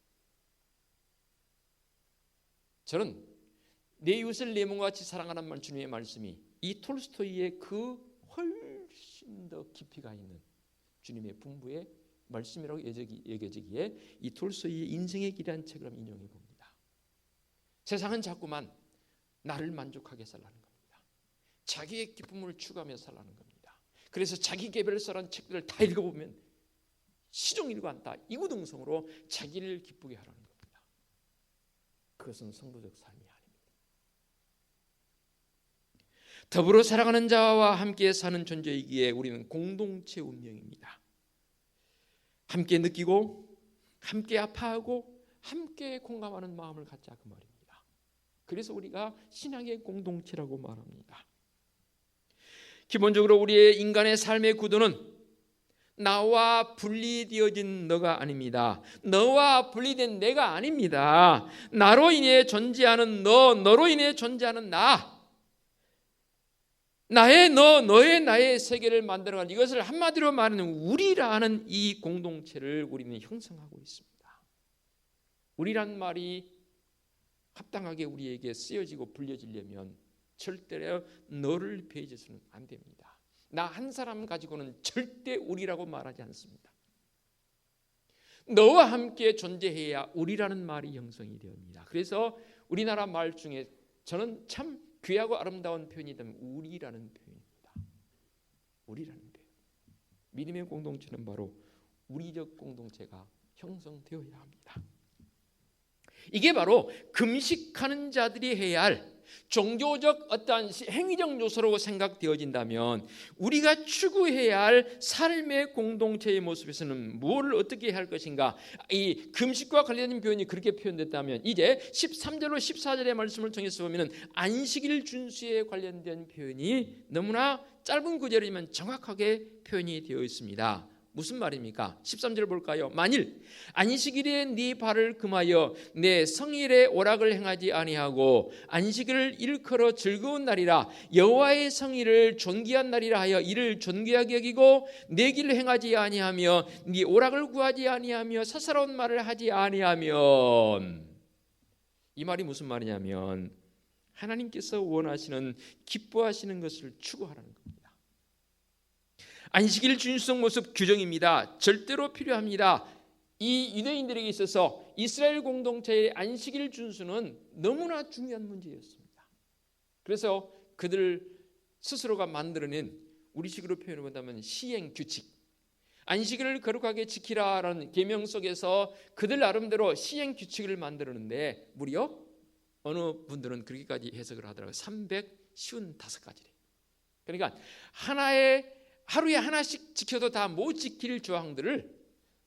저는 내 이웃을 내 몸과 같이 사랑하라는 주님의 말씀이 이 톨스토이의 그 훨씬 더 깊이가 있는 주님의 분부의 말씀이라고 여겨지기에 이 톨스토이의 인생의 길이라는 책을 한번 인용해 봅니다. 세상은 자꾸만 나를 만족하게 살라는 겁니다. 자기의 기쁨을 추구하며 살라는 겁니다. 그래서 자기 개별서라는 책들을 다 읽어보면 시종일관 않다 이구동성으로 자기를 기쁘게 하라는 겁니다. 그것은 성도적 삶이 아닙니다. 더불어 살아가는 자와 함께 사는 존재이기에 우리는 공동체 운명입니다. 함께 느끼고 함께 아파하고 함께 공감하는 마음을 갖자 그 말입니다. 그래서 우리가 신앙의 공동체라고 말합니다. 기본적으로 우리의 인간의 삶의 구도는 나와 분리되어진 너가 아닙니다. 너와 분리된 내가 아닙니다. 나로 인해 존재하는 너, 너로 인해 존재하는 나, 나의 너, 너의 나의 세계를 만들어가는 이것을 한마디로 말하는 우리라는 이 공동체를 우리는 형성하고 있습니다. 우리란 말이 합당하게 우리에게 쓰여지고 불려지려면 절대로 너를 배제해서는 안 됩니다. 나 한 사람 가지고는 절대 우리라고 말하지 않습니다. 너와 함께 존재해야 우리라는 말이 형성이 됩니다. 그래서 우리나라 말 중에 저는 참 귀하고 아름다운 표현이 되면 우리라는 표현입니다. 우리라는 표현. 믿음의 공동체는 바로 우리적 공동체가 형성되어야 합니다. 이게 바로 금식하는 자들이 해야 할 종교적 어떠한 행위적 요소로 생각되어진다면 우리가 추구해야 할 삶의 공동체의 모습에서는 무엇을 어떻게 해야 할 것인가? 이 금식과 관련된 표현이 그렇게 표현됐다면 이제 13절로 14절의 말씀을 통해서 보면 안식일 준수에 관련된 표현이 너무나 짧은 구절이지만 정확하게 표현이 되어 있습니다. 무슨 말입니까? 13절 볼까요? 만일 안식일에 네 발을 금하여 내 성일의 오락을 행하지 아니하고 안식일을 일컬어 즐거운 날이라 여호와의 성일을 존귀한 날이라 하여 이를 존귀하게 여기고 내 길을 행하지 아니하며 네 오락을 구하지 아니하며 사사로운 말을 하지 아니하면, 이 말이 무슨 말이냐면 하나님께서 원하시는 기뻐하시는 것을 추구하라는 겁니다. 안식일 준수성 모습 규정입니다. 절대로 필요합니다. 이 유대인들에게 있어서 이스라엘 공동체의 안식일 준수는 너무나 중요한 문제였습니다. 그래서 그들 스스로가 만들어낸, 우리식으로 표현해 본다면 시행 규칙, 안식일을 거룩하게 지키라라는 계명 속에서 그들 나름대로 시행 규칙을 만들었는데 무려 어느 분들은 그렇게까지 해석을 하더라고요. 355가지래. 그러니까 하루에 하나씩 지켜도 다 못 지킬 조항들을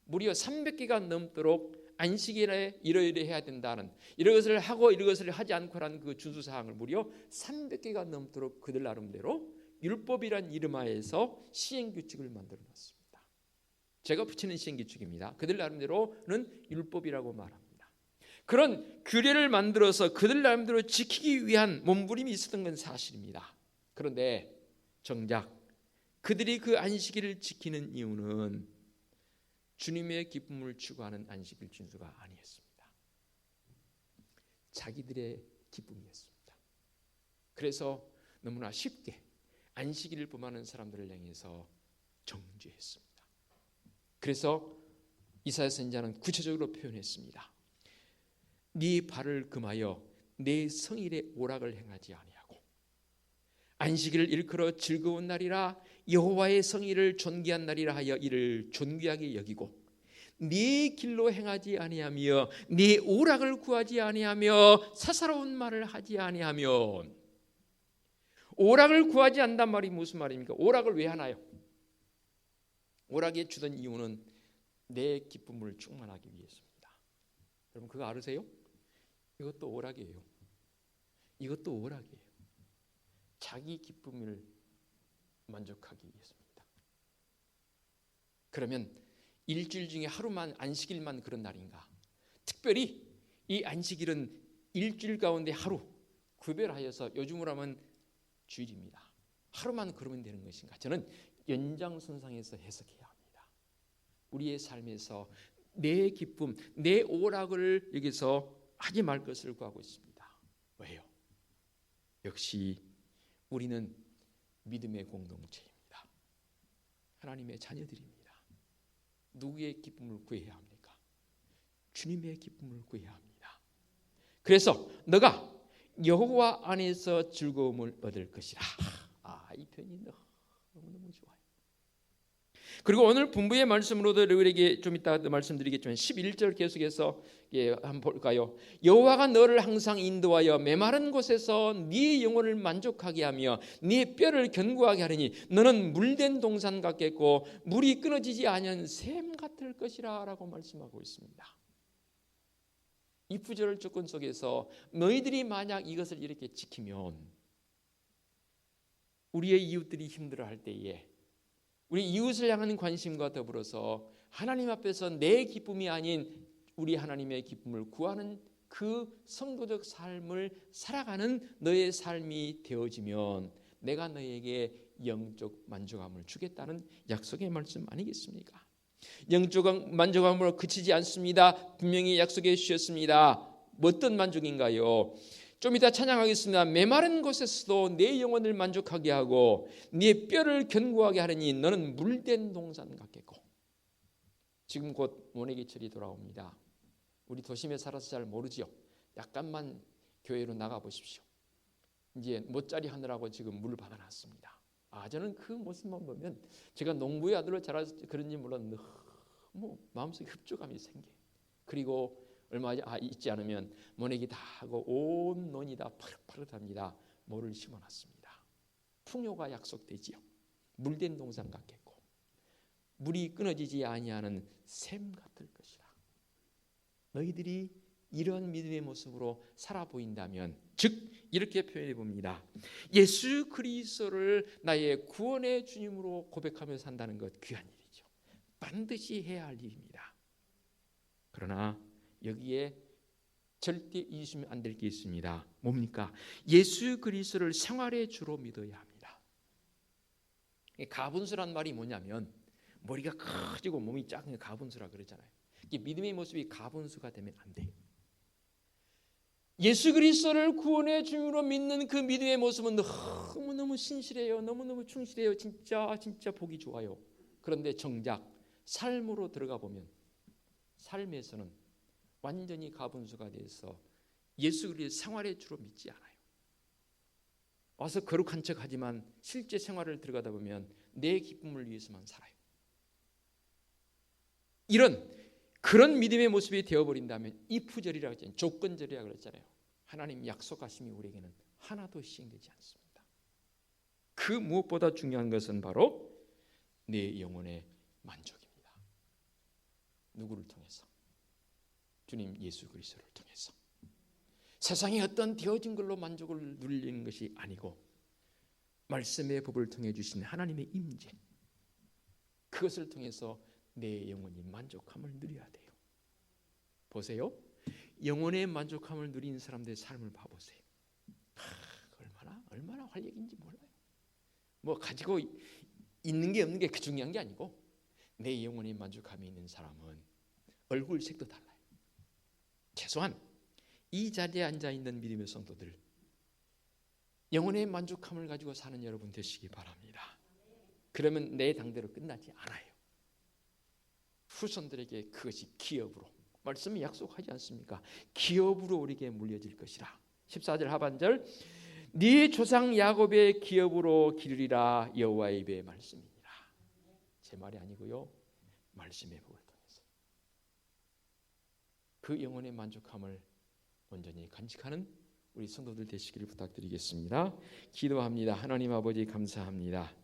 무려 300개가 넘도록 안식일에 이러이러 해야 된다는, 이것을 하고 이것을 하지 않고라는 그 준수사항을 무려 300개가 넘도록 그들 나름대로 율법이란 이름하에서 시행규칙을 만들어놨습니다. 제가 붙이는 시행규칙입니다. 그들 나름대로는 율법이라고 말합니다. 그런 규례를 만들어서 그들 나름대로 지키기 위한 몸부림이 있었던 건 사실입니다. 그런데 정작 그들이 그 안식일을 지키는 이유는 주님의 기쁨을 추구하는 안식일 준수가 아니었습니다. 자기들의 기쁨이었습니다. 그래서 너무나 쉽게 안식일을 범하는 사람들을 향해서 정죄했습니다. 그래서 이사야 선지자는 구체적으로 표현했습니다. 네 발을 금하여 내 성일의 오락을 행하지 아니하고 안식일을 일컬어 즐거운 날이라 여호와의 성일을 존귀한 날이라 하여 이를 존귀하게 여기고 네 길로 행하지 아니하며 네 오락을 구하지 아니하며 사사로운 말을 하지 아니하면, 오락을 구하지 않단 말이 무슨 말입니까? 오락을 왜 하나요? 오락에 주던 이유는 내 기쁨을 충만하기 위해서입니다. 여러분 그거 알으세요? 이것도 오락이에요. 이것도 오락이에요. 자기 기쁨을 만족하기 위해서입니다. 그러면 일주일 중에 하루만 안식일만 그런 날인가? 특별히 이 안식일은 일주일 가운데 하루 구별하여서 요즘으로 하면 주일입니다. 하루만 그러면 되는 것인가? 저는 연장선상에서 해석해야 합니다. 우리의 삶에서 내 기쁨, 내 오락을 여기서 하지 말 것을 구하고 있습니다. 왜요? 역시 우리는 믿음의 공동체입니다. 하나님의 자녀들입니다. 누구의 기쁨을 구해야 합니까? 주님의 기쁨을 구해야 합니다. 그래서 너가 여호와 안에서 즐거움을 얻을 것이라. 이 편이 너무너무 좋아요. 그리고 오늘 본부의 말씀으로도 우리에게 좀 이따 말씀드리겠지만 11절 계속해서 한번 볼까요? 여호와가 너를 항상 인도하여 메마른 곳에서 네 영혼을 만족하게 하며 네 뼈를 견고하게 하리니 너는 물된 동산 같겠고 물이 끊어지지 아니한 샘 같을 것이라 라고 말씀하고 있습니다. 이 구절 조건 속에서 너희들이 만약 이것을 이렇게 지키면 우리의 이웃들이 힘들어할 때에 우리 이웃을 향하는 관심과 더불어서 하나님 앞에서 내 기쁨이 아닌 우리 하나님의 기쁨을 구하는 그 성도적 삶을 살아가는 너의 삶이 되어지면 내가 너에게 영적 만족함을 주겠다는 약속의 말씀 아니겠습니까? 영적 만족함으로 그치지 않습니다. 분명히 약속해 주셨습니다. 어떤 만족인가요? 좀 이따 찬양하겠습니다. 메마른 곳에서도 내 영혼을 만족하게 하고 네 뼈를 견고하게 하려니 너는 물된 동산 같겠고. 지금 곧 모내기철이 돌아옵니다. 우리 도심에 살아서 잘 모르지요. 약간만 교회로 나가보십시오. 이제 못자리 하느라고 지금 물을 박아놨습니다. 저는 그 모습만 보면 제가 농부의 아들로 자라서 그런지 몰라도 너무 마음속에 흡족함이 생겨요. 그리고 얼마 있지 않으면 모내기 다 하고 온 논이 다 파릇파릇합니다. 모를 심어놨습니다. 풍요가 약속되지요. 물된 동산 같겠고 물이 끊어지지 아니하는 샘 같을 것이라. 너희들이 이런 믿음의 모습으로 살아 보인다면, 즉 이렇게 표현해 봅니다. 예수 그리스도를 나의 구원의 주님으로 고백하며 산다는 것 귀한 일이죠. 반드시 해야 할 일입니다. 그러나 여기에 절대 잊으시면 안 될 게 있습니다. 뭡니까? 예수 그리스도를 생활의 주로 믿어야 합니다. 가분수란 말이 뭐냐면 머리가 커지고 몸이 작은 게 가분수라 그러잖아요. 믿음의 모습이 가분수가 되면 안 돼요. 예수 그리스도를 구원의 주님으로 믿는 그 믿음의 모습은 너무너무 신실해요. 너무너무 충실해요. 진짜 보기 좋아요. 그런데 정작 삶으로 들어가 보면 삶에서는 완전히 가분수가 돼서 예수 그리스도 생활의 주로 믿지 않아요. 와서 거룩한 척하지만 실제 생활을 들어가다 보면 내 기쁨을 위해서만 살아요. 그런 믿음의 모습이 되어버린다면 이프절이라고 했잖아요. 조건절이라고 그랬잖아요. 하나님 약속하심이 우리에게는 하나도 시행되지 않습니다. 그 무엇보다 중요한 것은 바로 내 영혼의 만족입니다. 누구를 통해서? 주님 예수 그리스도를 통해서. 세상의 어떤 되어진 걸로 만족을 누리는 것이 아니고 말씀의 법을 통해 주신 하나님의 임재, 그것을 통해서 내 영혼이 만족함을 누려야 돼요. 보세요. 영혼의 만족함을 누리는 사람들의 삶을 봐보세요. 얼마나 활력인지 몰라요. 뭐 가지고 있는 게 없는 게 중요한 게 아니고 내 영혼의 만족함이 있는 사람은 얼굴색도 달라요. 최소한 이 자리에 앉아있는 믿음의 성도들, 영혼의 만족함을 가지고 사는 여러분 되시기 바랍니다. 그러면 내 당대로 끝나지 않아요. 후손들에게 그것이 기업으로, 말씀이 약속하지 않습니까? 기업으로 우리에게 물려질 것이라. 14절 하반절, 네 조상 야곱의 기업으로 기르리라 여호와의 입의 말씀이니라. 제 말이 아니고요, 말씀의 법을 통해서 그 영혼의 만족함을 온전히 간직하는 우리 성도들 되시기를 부탁드리겠습니다. 기도합니다. 하나님 아버지 감사합니다.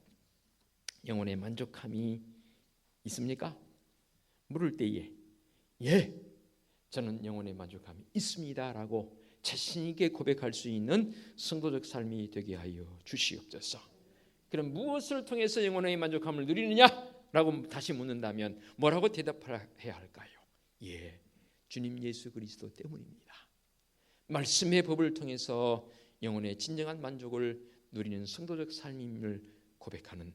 영혼의 만족함이 있습니까? 물을 때에 저는 영혼의 만족함이 있습니다라고 자신 있게 고백할 수 있는 성도적 삶이 되게 하여 주시옵소서. 그럼 무엇을 통해서 영혼의 만족함을 누리느냐라고 다시 묻는다면 뭐라고 대답해야 할까요? 주님 예수 그리스도 때문입니다. 말씀의 법을 통해서 영혼의 진정한 만족을 누리는 성도적 삶임을 고백하는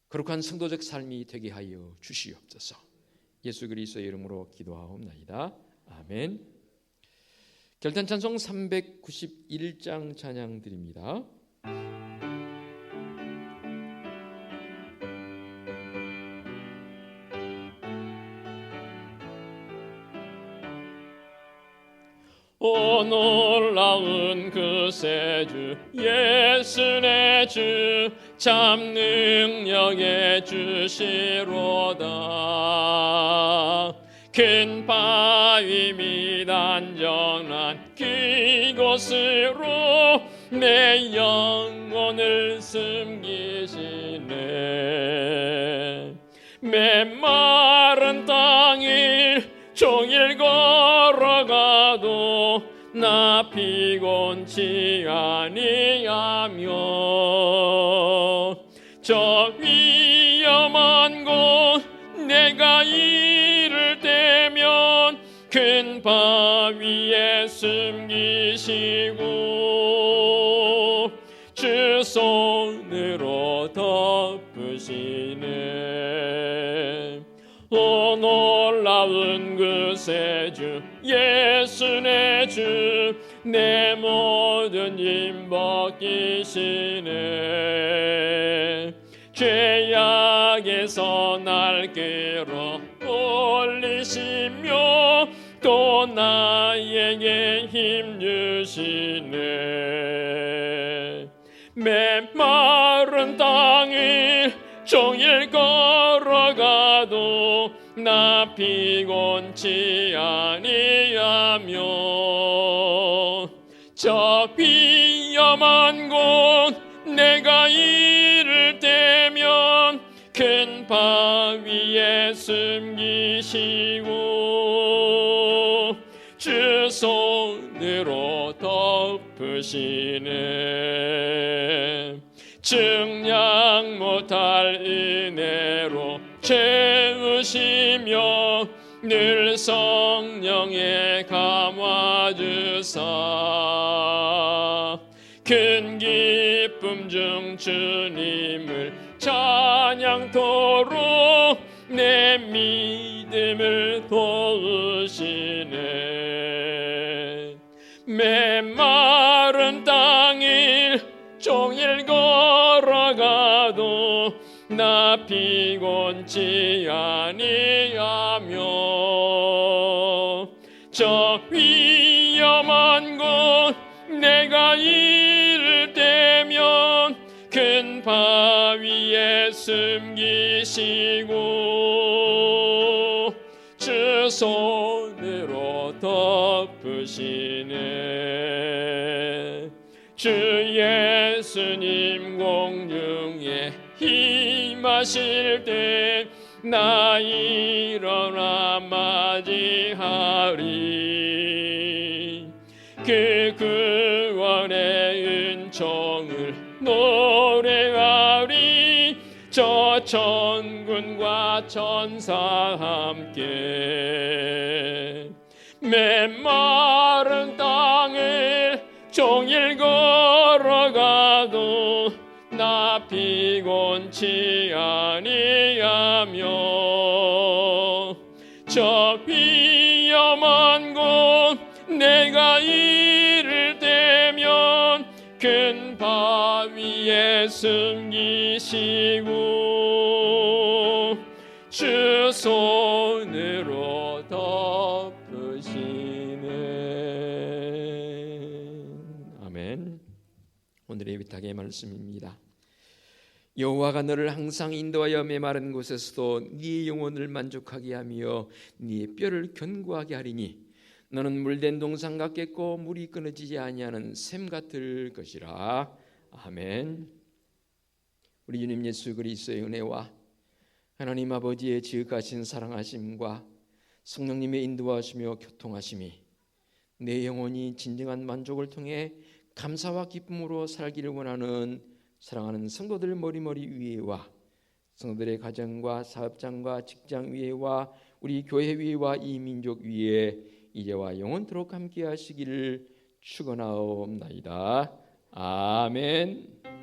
거룩한 성도적 삶이 되게 하여 주시옵소서. 예수 그리스도의 이름으로 기도하옵나이다. 아멘. 결단 찬송 391장 찬양 드립니다. 오 놀라운 그새 주 예수 내 주 참 능력의 주시로다. 큰 바위 및 안전한 그곳으로 내 영혼을 숨기시네. 메마른 땅을 종일 걸어가도 나 피곤치 아니하며 저 위험한 곳 내가 이를 때면 큰 바위에 숨기시고 주 손으로 덮으시네. 오 놀라운 그새 주 예수 내 주 내 모든 힘 벗기시네. 죄악에서 날 끌어 올리시며 또 나에게 힘 주시네. 메마른 땅을 종일 걸어가도 나 피곤치 아니하며 저 위험한 곳 내가 이를 때면 큰 바위에 숨기시고 주 손으로 덮으시네. 증량 못할 은혜로 채우시며 늘 성령에 감화주사 큰 기쁨 중 주님을 찬양토록 내 믿음을 도우시네. 메마른 땅을 종일 걸어가도 나 피곤치 아니하며 저 위험한 곳 내가 이를 때면 큰 바위에 숨기시고 주 손으로 덮으시네. 주 예수님 공중에 임하실 때 나 일어나 맞이하리. 그 구원의 은총을 노래하리. 저 천군과 천사 함께 메마른 땅을 종일 걸어가도 나 피곤치 아니하며 저 위험한 곳 내가 이를 때면 큰 바위에 숨기시고 주 손으로 덮으시네. 아멘. 오늘의 위탁의 말씀입니다. 여호와가 너를 항상 인도하여 메마른 곳에서도 네 영혼을 만족하게 하며 네 뼈를 견고하게 하리니 너는 물된 동산 같겠고 물이 끊어지지 아니하는 샘 같을 것이라. 아멘. 우리 주님 예수 그리스도의 은혜와 하나님 아버지의 지극하신 사랑하심과 성령님의 인도하시며 교통하심이 내 영혼이 진정한 만족을 통해 감사와 기쁨으로 살기를 원하는 사랑하는 성도들 머리머리 위에와 성도들의 가정과 사업장과 직장 위에와 우리 교회 위에와 이 민족 위에 이제와 영원토록 함께 하시기를 축원하옵나이다. 아멘.